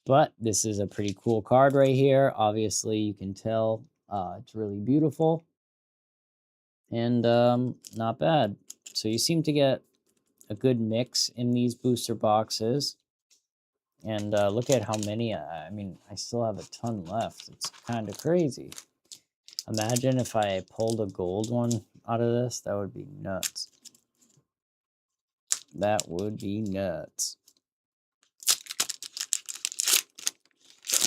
But this is a pretty cool card right here. Obviously, you can tell it's really beautiful. And not bad. So you seem to get a good mix in these booster boxes. And look at how many, I mean, I still have a ton left. It's kind of crazy. Imagine if I pulled a gold one out of this. That would be nuts. That would be nuts.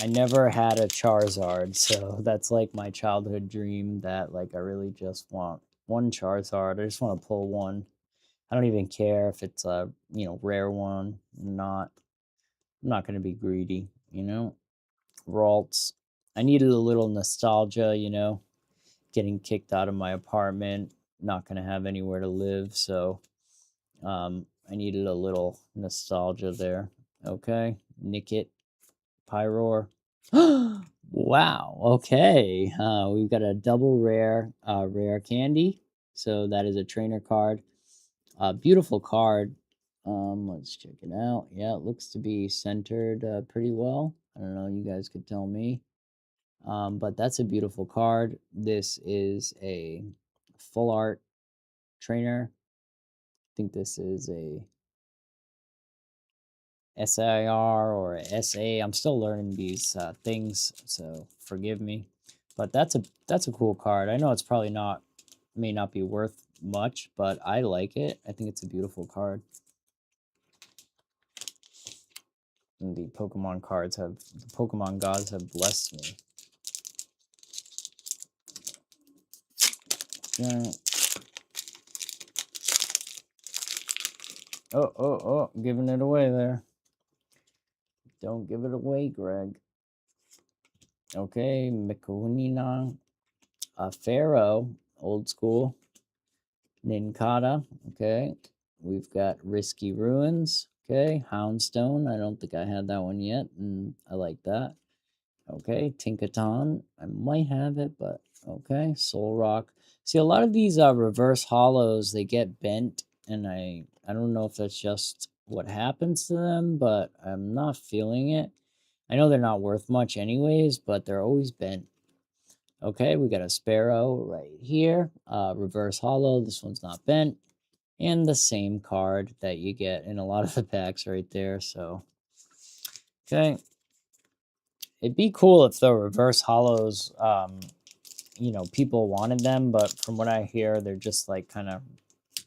I never had a Charizard, so that's like my childhood dream that like I really just want one Charizard. I just want to pull one. I don't even care if it's a, you know, rare one. I'm not going to be greedy, you know. Ralts. I needed a little nostalgia, you know. getting kicked out of my apartment, not going to have anywhere to live. So I needed a little nostalgia there. Okay. Nick it. Pyroar. Wow. Okay. We've got a double rare candy. So that is a trainer card. Beautiful card. Let's check it out. Yeah, it looks to be centered pretty well. I don't know. You guys could tell me. But that's a beautiful card. This is a full art trainer. I think this is a SIR or a SA. I'm still learning these things, so forgive me. But that's a cool card. I know it's probably may not be worth much, but I like it. I think it's a beautiful card. And the Pokemon gods have blessed me. Yeah. Oh, giving it away there. Don't give it away, Greg. Okay, Mikunina. Pharaoh, old school. Ninkata, okay. We've got Risky Ruins, okay. Houndstone, I don't think I had that one yet, and I like that. Okay, Tinkaton, I might have it, but okay. Soul Rock. See, a lot of these reverse hollows, they get bent, and I don't know if that's just what happens to them, but I'm not feeling it. I know they're not worth much anyways, but they're always bent. Okay, we got a Sparrow right here. Reverse hollow, this one's not bent. And the same card that you get in a lot of the packs right there. So, okay. It'd be cool if the reverse hollows, you know, people wanted them, but from what I hear, they're just like kind of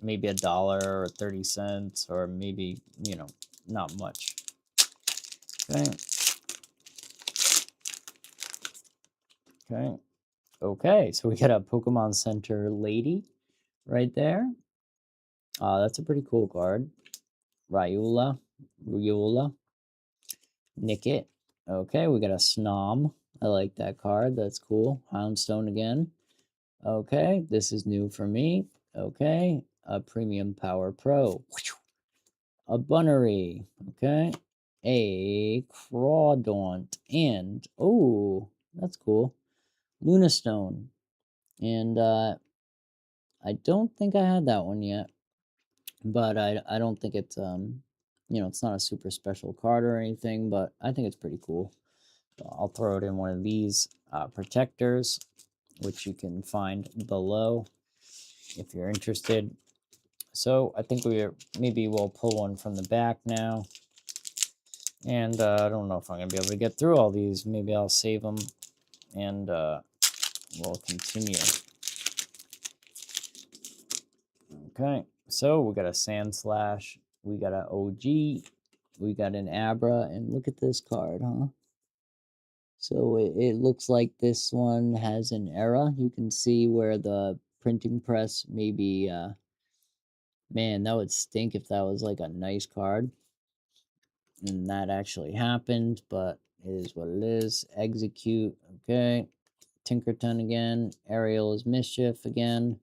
maybe $1 or 30 cents or maybe, you know, not much. Okay. Okay. Okay, so we got a Pokemon Center lady right there. That's a pretty cool card. Ryula. Nickit. Okay, we got a Snom. I like that card. That's cool. Houndstone again. Okay, this is new for me. Okay, a Premium Power Pro. A Bunnery. Okay, a Crawdaunt. And, oh, that's cool. Lunastone. And I don't think I had that one yet. But I don't think it's, you know, it's not a super special card or anything, but I think it's pretty cool. I'll throw it in one of these protectors, which you can find below if you're interested. So I think maybe we'll pull one from the back now. And I don't know if I'm going to be able to get through all these. Maybe I'll save them and we'll continue. Okay, so we got a Sandslash, we got an OG, we got an Abra, and look at this card, huh? So it looks like this one has an error. You can see where the printing press maybe, man, that would stink if that was like a nice card. And that actually happened, but it is what it is. Execute, okay. Tinkerton again. Ariel is Mischief again.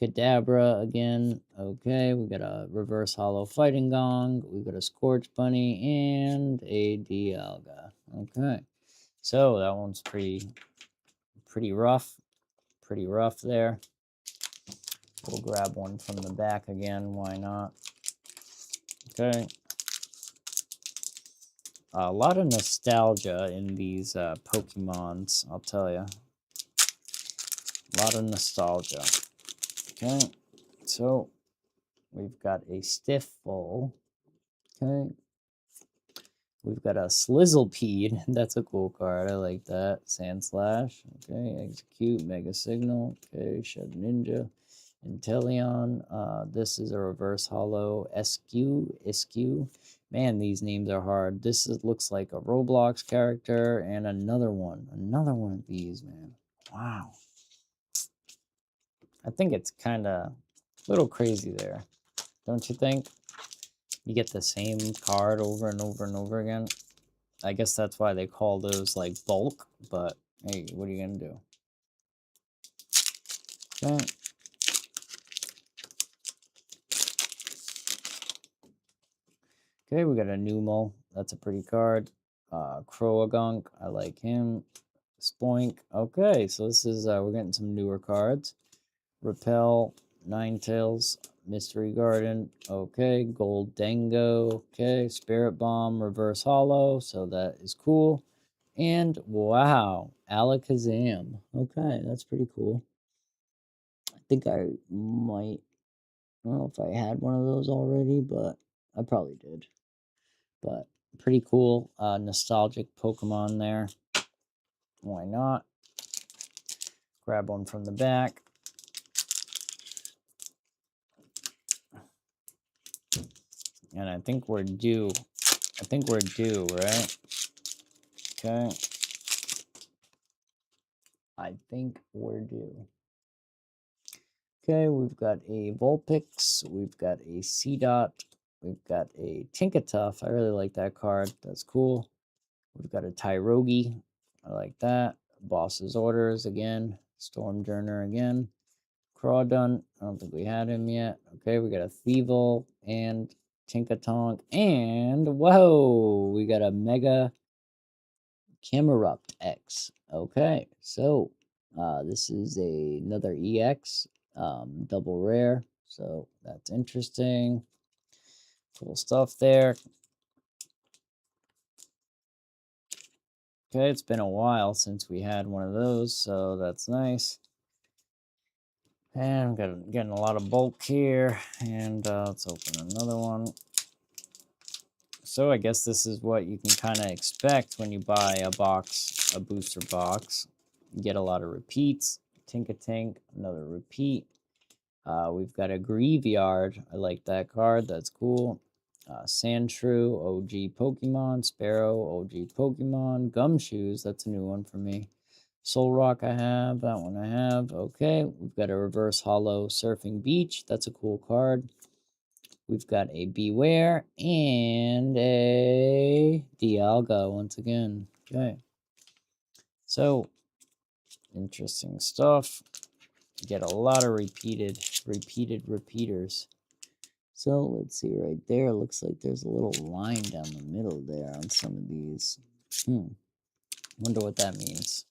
Kadabra again. Okay, we got a Reverse Hollow Fighting Gong. We got a Scorch Bunny and a Dialga. Okay. So that one's pretty rough. Pretty rough there. We'll grab one from the back again. Why not? Okay. A lot of nostalgia in these Pokemons, I'll tell you. A lot of nostalgia. Okay. So we've got a Stiffle. Okay. We've got a Slizzlepede. That's a cool card. I like that. Sandslash. Okay. Execute. Mega Signal. Okay. Shed Ninja. Inteleon. This is a Reverse Hollow. Eskew. Man, these names are hard. Looks like a Roblox character and another one. Another one of these, man. Wow. I think it's kind of a little crazy there. Don't you think? You get the same card over and over and over again. I guess that's why they call those like bulk, but hey, what are you going to do? Okay. Okay, we got a Numal. That's a pretty card. Croagunk. I like him. Spoink. Okay, so this is we're getting some newer cards. Repel, Ninetales, Mystery Garden. Okay, Gold Dango. Okay, Spirit Bomb, Reverse Hollow. So that is cool. And wow, Alakazam. Okay, that's pretty cool. I think I might. I don't know if I had one of those already, but I probably did. But pretty cool, nostalgic Pokemon there. Why not? Grab one from the back. And I think we're due. I think we're due, right? Okay. I think we're due. Okay, we've got a Vulpix. We've got a Seedot. We've got a Tinkatuff. I really like that card. That's cool. We've got a Tyrogi. I like that. Boss's Orders again. Stormjourner again. Crawdon. I don't think we had him yet. Okay, we got a Thievul and Tinkatonk. And whoa, we got a Mega Camerupt X. Okay, so this is another EX, double rare. So that's interesting. Cool stuff there. Okay, it's been a while since we had one of those, so that's nice. And I'm getting a lot of bulk here, and let's open another one. So I guess this is what you can kind of expect when you buy a box, a booster box. You get a lot of repeats. Tinkatink, another repeat. We've got a Graveyard. I like that card. That's cool. Sandshrew, OG Pokemon. Sparrow, OG Pokemon. Gumshoes, that's a new one for me. Solrock I have. That one I have. Okay, we've got a Reverse Hollow Surfing Beach. That's a cool card. We've got a Beware and a Dialga once again. Okay. So, interesting stuff. Get a lot of repeaters. So, let's see right there. Looks like there's a little line down the middle there on some of these. Wonder what that means.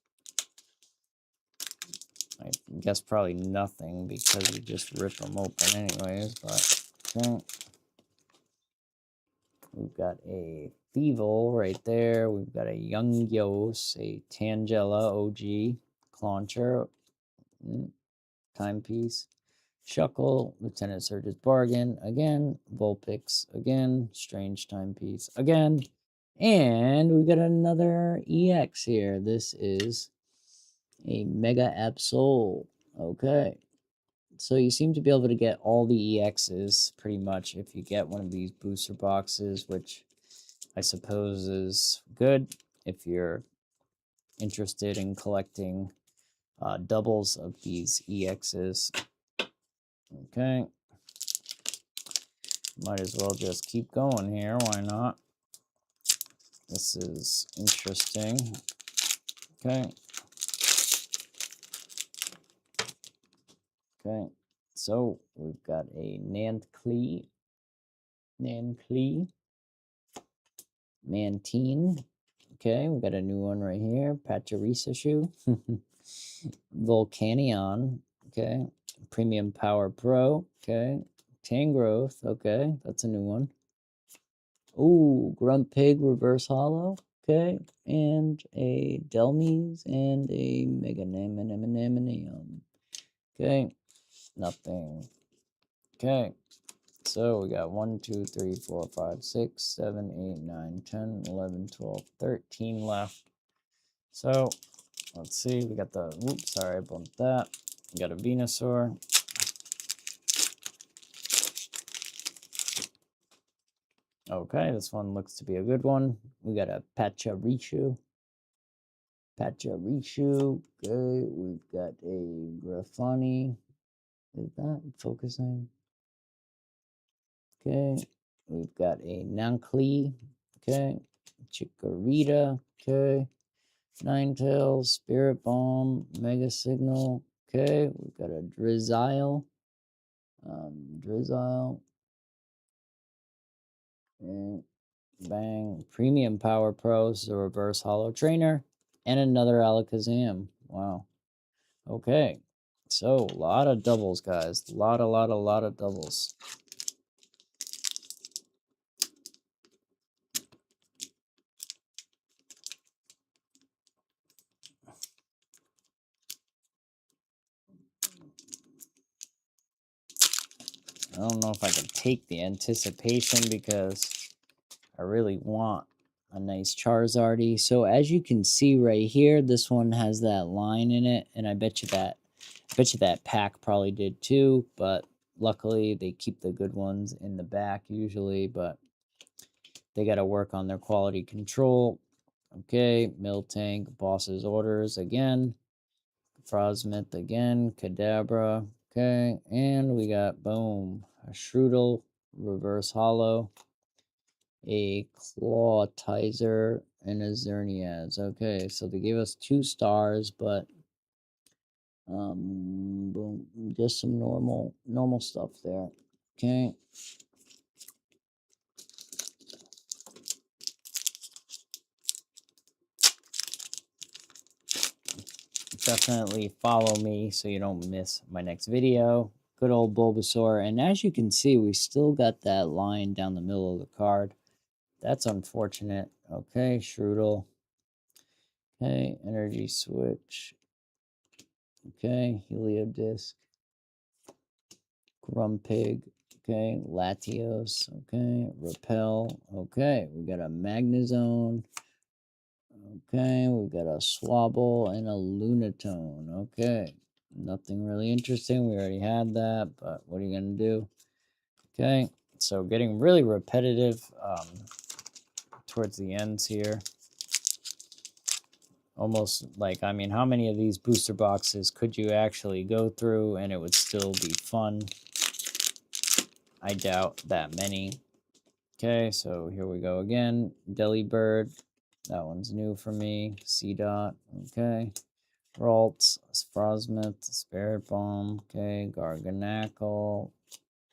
I guess probably nothing because you just rip them open anyways, but okay. We've got a Thievul right there. We've got a Youngios, a Tangela OG, Clauncher, Timepiece, Shuckle, Lieutenant Surge's Bargain, again, Vulpix, again, Strange Timepiece, again, and we got another EX here. This is a Mega Absol. Okay. So you seem to be able to get all the EXs pretty much if you get one of these booster boxes, which I suppose is good if you're interested in collecting doubles of these EXs. Okay. Might as well just keep going here. Why not? This is interesting. Okay. Okay. So we've got a Nantclee, Mantine. Okay, we got a new one right here. Pachirisu. Volcanion. Okay. Premium Power Pro. Okay. Tangrowth. Okay, that's a new one. Ooh, Grunt Pig Reverse Hollow. Okay. And a Delmies and a Mega Naminamium. Okay. Nothing. Okay. So we got 1, 2, 3, 4, 5, 6, 7, 8, 9, 10, 11, 12, 13 left. So let's see. We got the, oops, sorry, I bumped that. We got a Venusaur. Okay, this one looks to be a good one. We got a Pachirisu. Pachirisu. Okay, we've got a Grafani. Is that focusing? Okay, we've got a Nankli. Okay, Chikorita. Okay, Ninetales, Spirit Bomb, Mega Signal. Okay, we've got a Drizzile. Drizzile. And bang. Premium Power Pros, the Reverse Hollow Trainer. And another Alakazam. Wow. Okay. So, a lot of doubles, guys. A lot of doubles. I don't know if I can take the anticipation because I really want a nice Charizardy. So as you can see right here, this one has that line in it, and I bet you that pack probably did too, but luckily they keep the good ones in the back usually, but they got to work on their quality control. Okay, Miltank, Boss's Orders again. Frosmith again, Kadabra. Okay, and we got, boom, a Strudel, Reverse Hollow, a Clawtizer, and a Xerneas. Okay, so they gave us 2 stars, but boom, just some normal stuff there. Okay. Definitely follow me so you don't miss my next video. Good old Bulbasaur. And as you can see, we still got that line down the middle of the card. That's unfortunate. Okay, Strudel. Okay, Energy Switch. Okay, Heliodisc. Grumpig. Okay, Latios. Okay, Repel. Okay, we got a Magnezone. Okay, we got a Swabble and a Lunatone. Okay, nothing really interesting. We already had that, but what are you going to do? Okay, so getting really repetitive towards the ends here. Almost like, I mean, how many of these booster boxes could you actually go through and it would still be fun? I doubt that many. Okay, so here we go again. Delibird. That one's new for me. C-Dot. Okay. Ralts, Frosmith, Spirit Bomb, okay, Garganackle,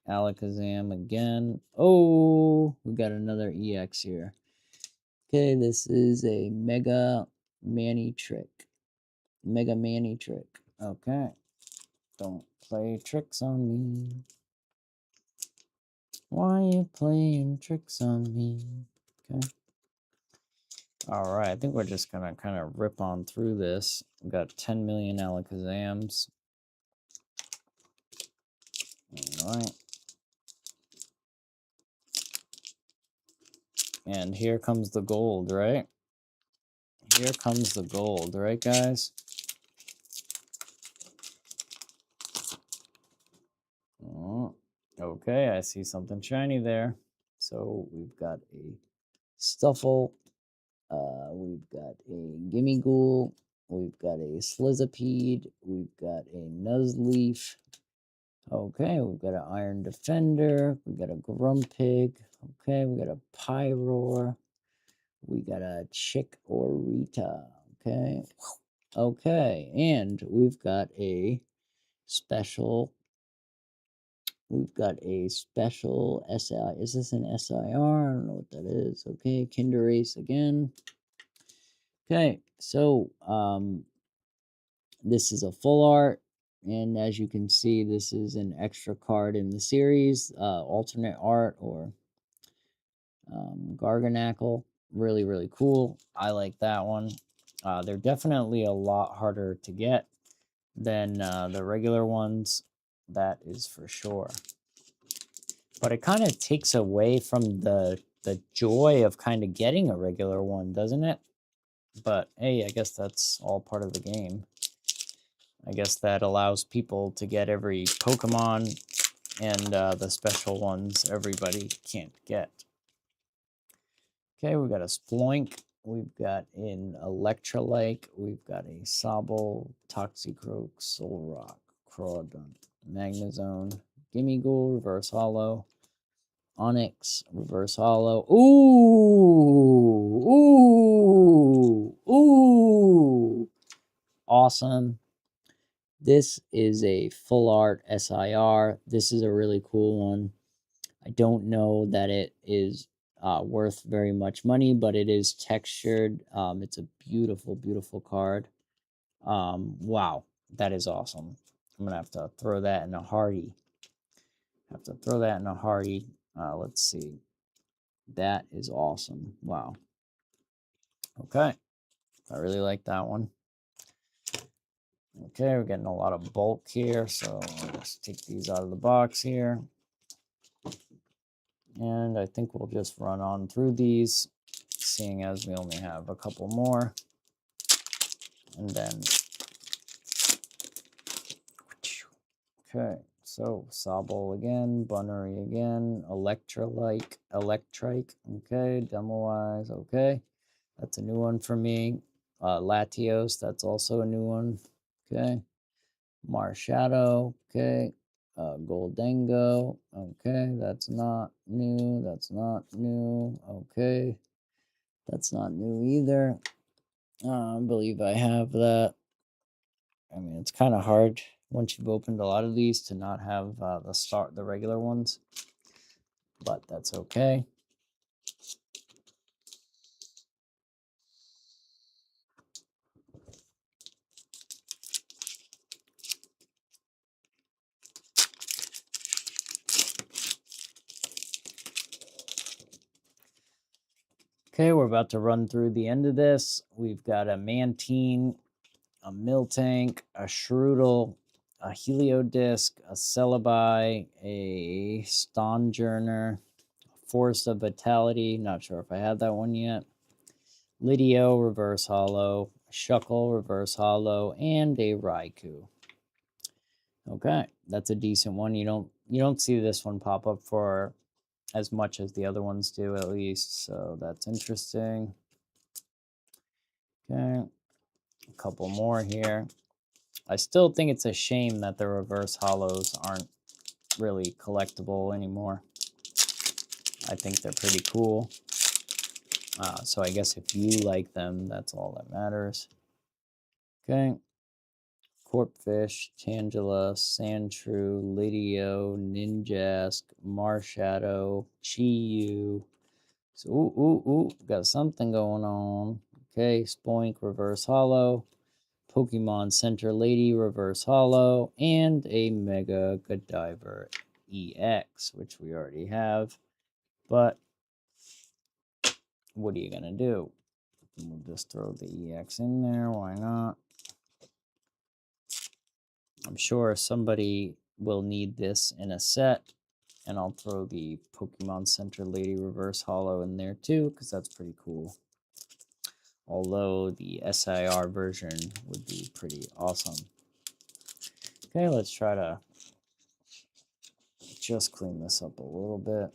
Alakazam again. Oh, we got another EX here. Okay, this is a Mega Manny Trick. Mega Manny Trick. Okay. Don't play tricks on me. Why you playing tricks on me? Okay. All right, I think we're just going to kind of rip on through this. We've got 10 million Alakazams. All right. And here comes the gold, right? Here comes the gold, right, guys? Oh, okay, I see something shiny there. So we've got a Stuffle. We've got a Gimmighoul. We've got a Slizapede. We've got a Nuzleaf. Okay, we've got an Iron Defender. We've got a Grumpig. Okay, we got a Pyroar. We got a Chikorita. Okay. Okay, and we've got a special. We've got a special SI. Is this an SIR? I don't know what that is. Okay, Kinderace again. Okay, so this is a full art, and as you can see, this is an extra card in the series, alternate art or Garganackle. Really cool. I like that one. They're definitely a lot harder to get than the regular ones. That is for sure. But it kind of takes away from the joy of kind of getting a regular one, doesn't it? But hey, I guess that's all part of the game. I guess that allows people to get every Pokemon and the special ones everybody can't get. Okay, we've got a Sploink. We've got an Electrolyte. We've got a Sobble, Toxicroak, Solrock, Crawdon, Magnezone, Gimmighoul, Reverse Hollow, Onyx, Reverse Hollow. Ooh! Awesome. This is a full art SIR. This is a really cool one. I don't know that it is worth very much money, but it is textured. It's a beautiful, beautiful card. Wow, that is awesome. I'm gonna have to throw that in a hearty. Have to throw that in a hearty. Let's see. That is awesome. Wow. Okay, I really like that one. Okay, we're getting a lot of bulk here, so let's take these out of the box here. And I think we'll just run on through these, seeing as we only have a couple more. And then, okay, so Sobble again, Bunnery again, Electrike, okay, Demo-wise, okay. That's a new one for me. Latios, that's also a new one, okay. Marshadow, okay. Goldango, okay, that's not new, okay. That's not new either. I believe I have that. I mean, it's kind of hard once you've opened a lot of these to not have the regular ones, but that's okay. Okay, we're about to run through the end of this. We've got a Mantine, a Miltank, a Shroodle, a Heliodisc, a Celebi, a Stonjourner, Force of Vitality. Not sure if I had that one yet. Lidio, Reverse Hollow, Shuckle, Reverse Hollow, and a Raikou. Okay, that's a decent one. You don't see this one pop up for as much as the other ones do, at least. So that's interesting. Okay, a couple more here. I still think it's a shame that the reverse hollows aren't really collectible anymore. I think they're pretty cool. So I guess if you like them, that's all that matters. Okay. Corpfish, Tangela, Sandshrew, Lidio, Ninjask, Marshadow, Chi-Yu. So, got something going on. Okay, Spoink, Reverse Hollow, Pokemon Center Lady, Reverse Hollow, and a Mega Godiver EX, which we already have. But what are you going to do? We'll just throw the EX in there. Why not? I'm sure somebody will need this in a set. And I'll throw the Pokemon Center Lady Reverse Hollow in there too, because that's pretty cool. Although the SIR version would be pretty awesome. Okay, let's try to just clean this up a little bit.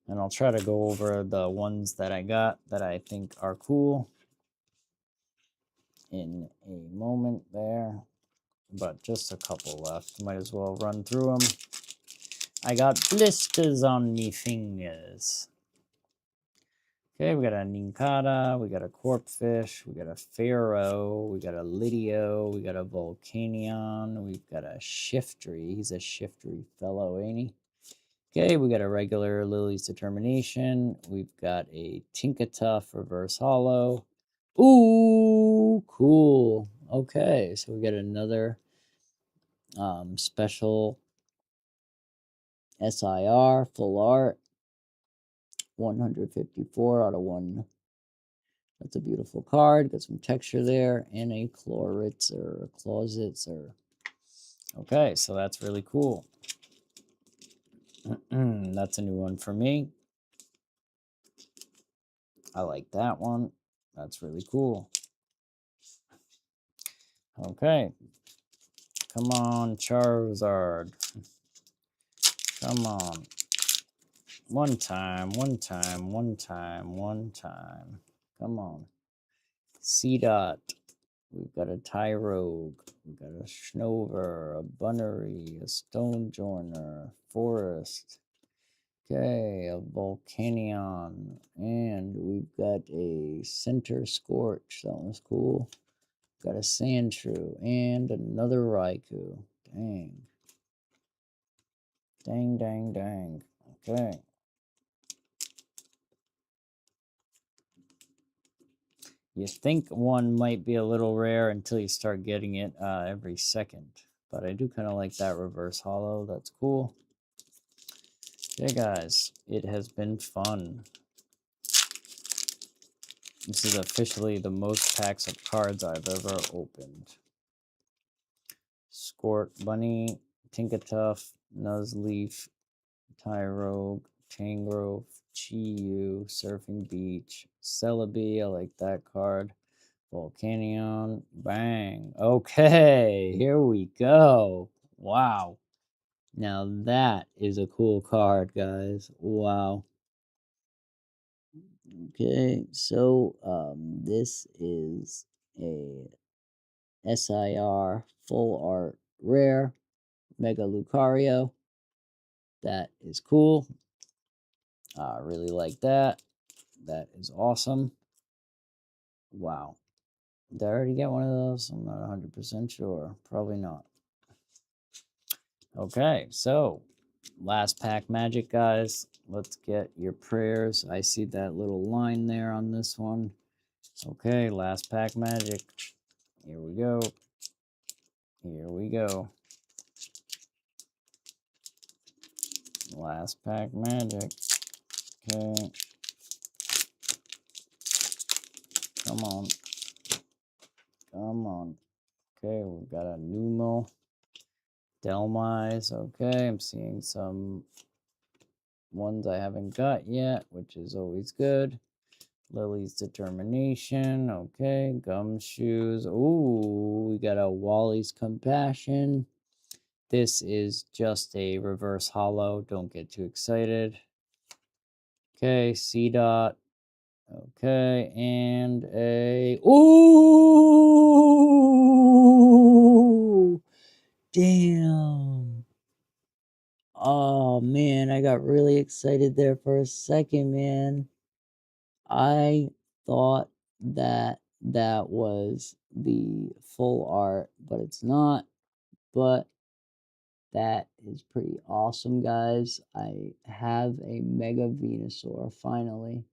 And I'll try to go over the ones that I got that I think are cool in a moment there. But just a couple left. Might as well run through them. I got blisters on me fingers. Okay, we got a Nincada, we got a Corpfish, we got a Pharaoh, we got a Lidio, we got a Volcanion, we've got a Shiftry. He's a Shiftry fellow, ain't he? Okay, we got a regular Lily's Determination. We've got a Tinkatuff Reverse Hollow. Ooh, cool. Okay, so we got another special SIR, full art. 154 out of 1. That's a beautiful card. Got some texture there. And a Closetzer. Okay, so that's really cool. That's a new one for me. I like that one. That's really cool. Okay. Come on, Charizard. Come on. One time. Come on. C-Dot. We've got a Tyrogue. We've got a Schnover, a Bunnery, a Stonejourner, Forest. Okay, a Volcanion. And we've got a Center Scorch. That one's cool. got a Sandshrew, and another Raikou. Dang. Dang, dang, dang. Okay. You think one might be a little rare until you start getting it every second. But I do kind of like that reverse holo. That's cool. Okay, guys. It has been fun. This is officially the most packs of cards I've ever opened. Squirt, Bunny, Tinkatuff, Nuzleaf, Tyrogue, Tangrove, Chi-Yu, Surfing Beach, Celebi, I like that card. Volcanion, bang. Okay, here we go. Wow. Now that is a cool card, guys. Wow. Okay, so this is a SIR full art rare Mega Lucario. That is cool. I really like that. That is awesome. Wow. Did I already get one of those? I'm not 100% sure. Probably not. Okay, so last pack magic, guys. Let's get your prayers. I see that little line there on this one. Okay, last pack magic. Here we go. Here we go. Last pack magic. Okay. Come on. Come on. Okay, we've got a Numo. Delmise. Okay, I'm seeing some ones I haven't got yet, which is always good. Lily's Determination. Okay, Gumshoes. Ooh, we got a Wally's Compassion. This is just a reverse holo. Don't get too excited. Okay, C dot. Okay, and a ooh, damn. Oh man, I got really excited there for a second, man. I thought that that was the full art, but it's not. But that is pretty awesome, guys. I have a Mega Venusaur finally.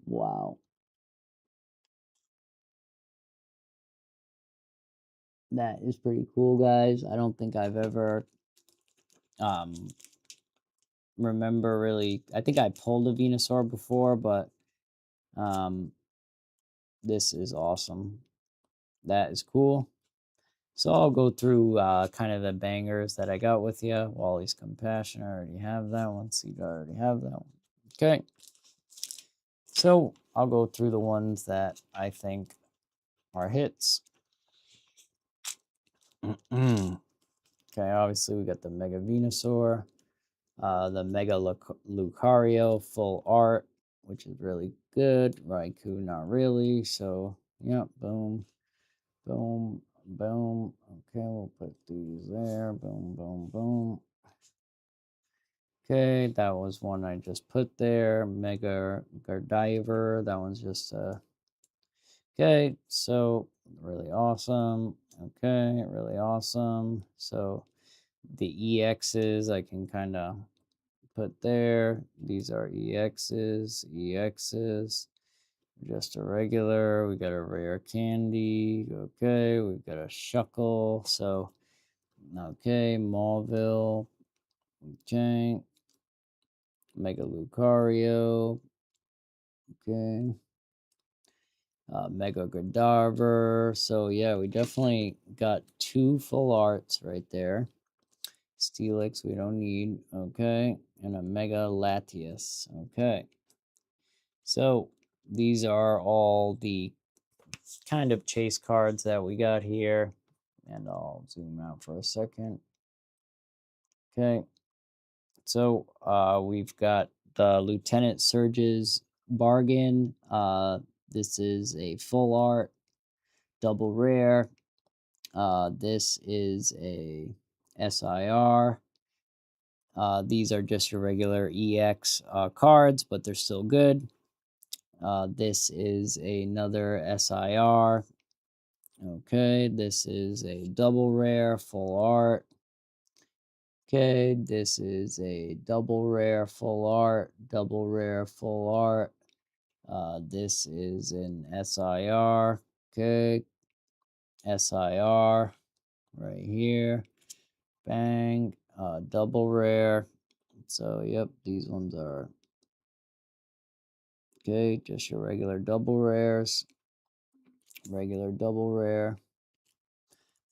Wow. That is pretty cool, guys. I don't think I've ever um remember really. I think I pulled a Venusaur before, but um this is awesome. That is cool. So I'll go through kind of the bangers that I got with you. Wally's Compassion, I already have that one. Seed, I already have that one. Okay. So I'll go through the ones that I think are hits. Okay, obviously we got the Mega Venusaur, the Mega Lucario full art, which is really good. Raikou, not really. So, yeah, boom, boom, boom. Okay, we'll put these there. Boom, boom, boom. Okay, that was one I just put there. Mega Gardiver. That one's just okay. So really awesome. Okay, really awesome. So the EXs I can kind of put there. These are EXs, EXs. Just a regular. We got a rare candy. Okay, we've got a Shuckle. So okay, Mauville. Okay. Mega Lucario. Okay. Mega Godiva. So yeah, we definitely got two full arts right there. Steelix we don't need. Okay. And a Mega Latias. Okay. So these are all the kind of chase cards that we got here. And I'll zoom out for a second. Okay. So we've got the Lieutenant Surge's Bargain. This is a full art, double rare. This is a SIR. These are just your regular EX cards, but they're still good. This is another SIR. Okay, this is a double rare full art. Okay, this is a double rare full art, double rare full art. This is an SIR. Okay, SIR right here. Bang, double rare. So, yep, these ones are okay, just your regular double rares, regular double rare.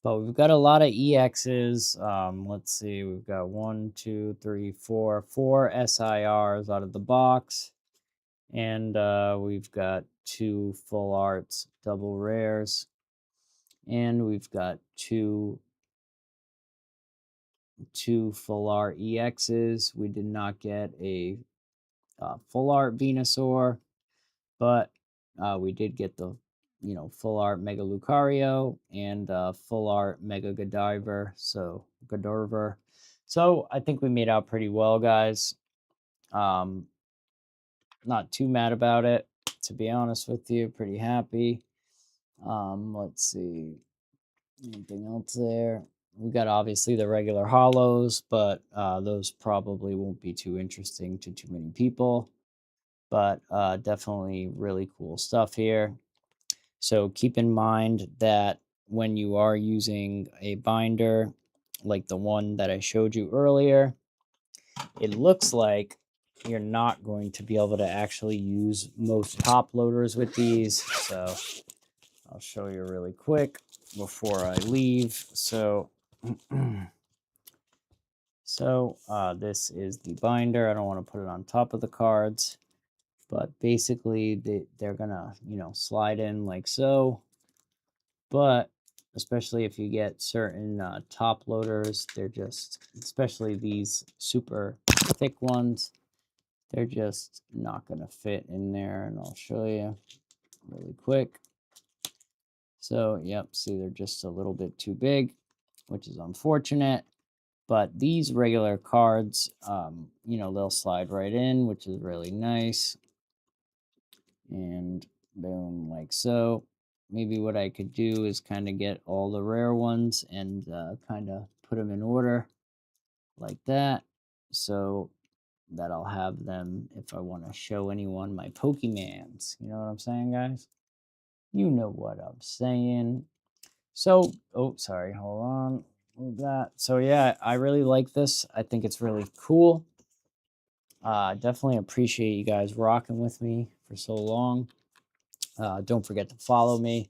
But we've got a lot of EXs. Let's see, we've got 1, 2, 3, 4 SIRs out of the box. And we've got 2 full arts, double rares. And we've got two full art EXs. We did not get a full art Venusaur, but we did get the full art Mega Lucario and full art Mega Godiva. So I think we made out pretty well, guys. Not too mad about it, to be honest with you. Pretty happy. Let's see, anything else there? We got obviously the regular hollows, but those probably won't be too interesting to too many people. But definitely really cool stuff here. So keep in mind that when you are using a binder like the one that I showed you earlier, it looks like you're not going to be able to actually use most top loaders with these. So I'll show you really quick before I leave. So this is the binder. I don't want to put it on top of the cards, but basically they're gonna slide in like so. But especially if you get certain top loaders, they're just, especially these super thick ones, they're just not gonna fit in there. And I'll show you really quick. So yep, see, they're just a little bit too big, which is unfortunate. But these regular cards, they'll slide right in, which is really nice. And boom, like so. Maybe what I could do is kind of get all the rare ones and kind of put them in order like that. So that I'll have them if I want to show anyone my Pokemans. You know what I'm saying, guys? You know what I'm saying. So, oh, sorry, hold on. Move that. So, yeah, I really like this. I think it's really cool. Definitely appreciate you guys rocking with me for so long. Don't forget to follow me.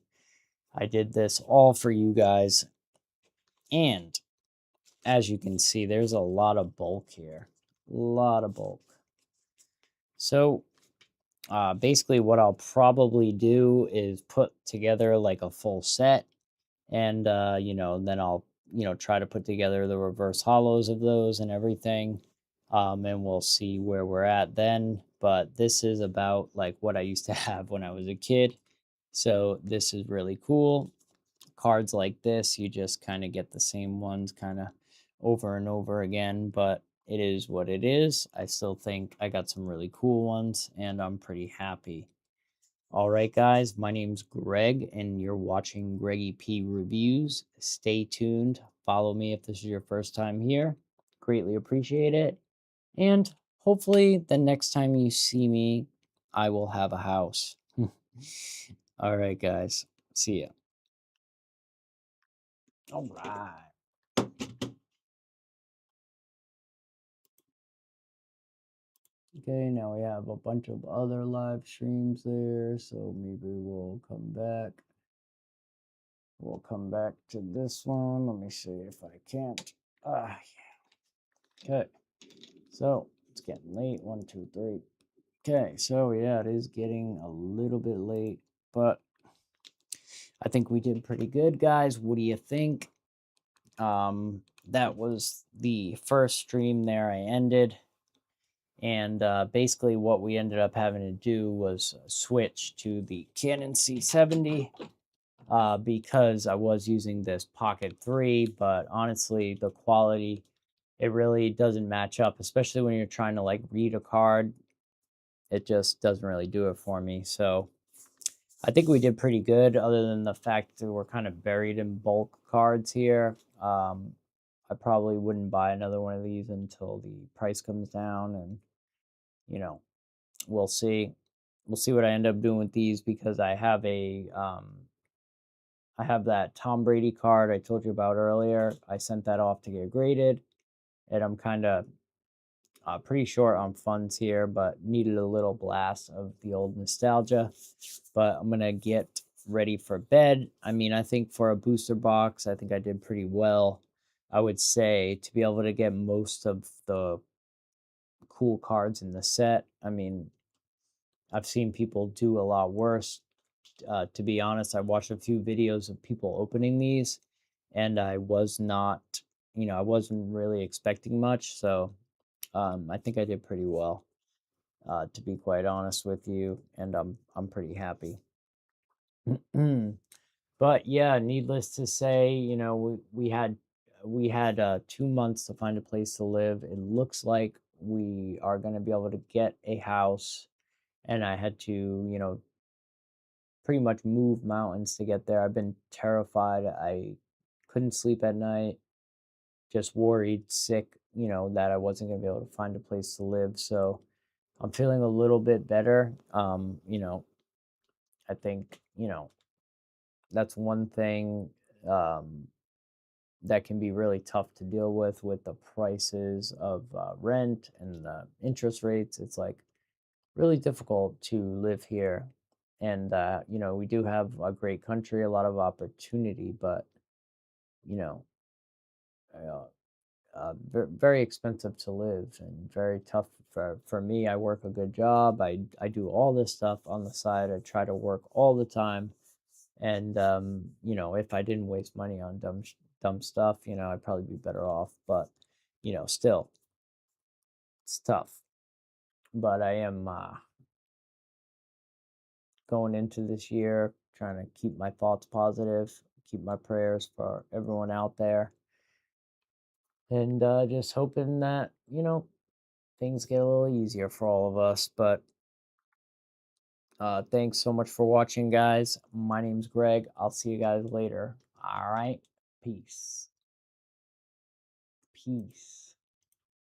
I did this all for you guys. And as you can see, there's a lot of bulk here. A lot of bulk. So, basically, what I'll probably do is put together like a full set. And, then I'll, try to put together the reverse hollows of those and everything. And we'll see where we're at then. But this is about like what I used to have when I was a kid. So this is really cool. Cards like this, you just kind of get the same ones kind of over and over again, but it is what it is. I still think I got some really cool ones, and I'm pretty happy. All right, guys, my name's Greg, and you're watching Greggy P Reviews. Stay tuned. Follow me if this is your first time here. Greatly appreciate it. And hopefully, the next time you see me, I will have a house. All right, guys. See ya. All right. Okay, now we have a bunch of other live streams there, so maybe we'll come back. We'll come back to this one. Let me see if I can't. Yeah. Okay. So it's getting late. 1, 2, 3. Okay, so yeah, it is getting a little bit late, but I think we did pretty good, guys. What do you think? That was the first stream there. I ended. And basically what we ended up having to do was switch to the Canon C70 because I was using this Pocket 3, but honestly, the quality, it really doesn't match up, especially when you're trying to like read a card. It just doesn't really do it for me. So I think we did pretty good, other than the fact that we're kind of buried in bulk cards here. I probably wouldn't buy another one of these until the price comes down, and you know, we'll see. We'll see what I end up doing with these, because I have that Tom Brady card I told you about earlier. I sent that off to get graded, and I'm kind of pretty short on funds here, but needed a little blast of the old nostalgia. But I'm gonna get ready for bed. I mean, I think for a booster box, I think I did pretty well. I would say, to be able to get most of the cool cards in the set. I mean, I've seen people do a lot worse. To be honest, I watched a few videos of people opening these, and I was not, I wasn't really expecting much. So I think I did pretty well, to be quite honest with you, and I'm pretty happy. But yeah, needless to say, we had 2 months to find a place to live. It looks like we are going to be able to get a house, and I had to, pretty much move mountains to get there. I've been terrified. I couldn't sleep at night, just worried, sick, that I wasn't going to be able to find a place to live. So I'm feeling a little bit better. I think, that's one thing um, that can be really tough to deal with the prices of rent and the interest rates. It's like really difficult to live here. And, we do have a great country, a lot of opportunity, but, you know, uh, very expensive to live, and very tough for me. I work a good job. I do all this stuff on the side. I try to work all the time. And, if I didn't waste money on dumb stuff, I'd probably be better off. But, still, it's tough. But I am going into this year trying to keep my thoughts positive, keep my prayers for everyone out there, and just hoping that, things get a little easier for all of us. But thanks so much for watching, guys. My name's Greg. I'll see you guys later. All right. Peace. Peace.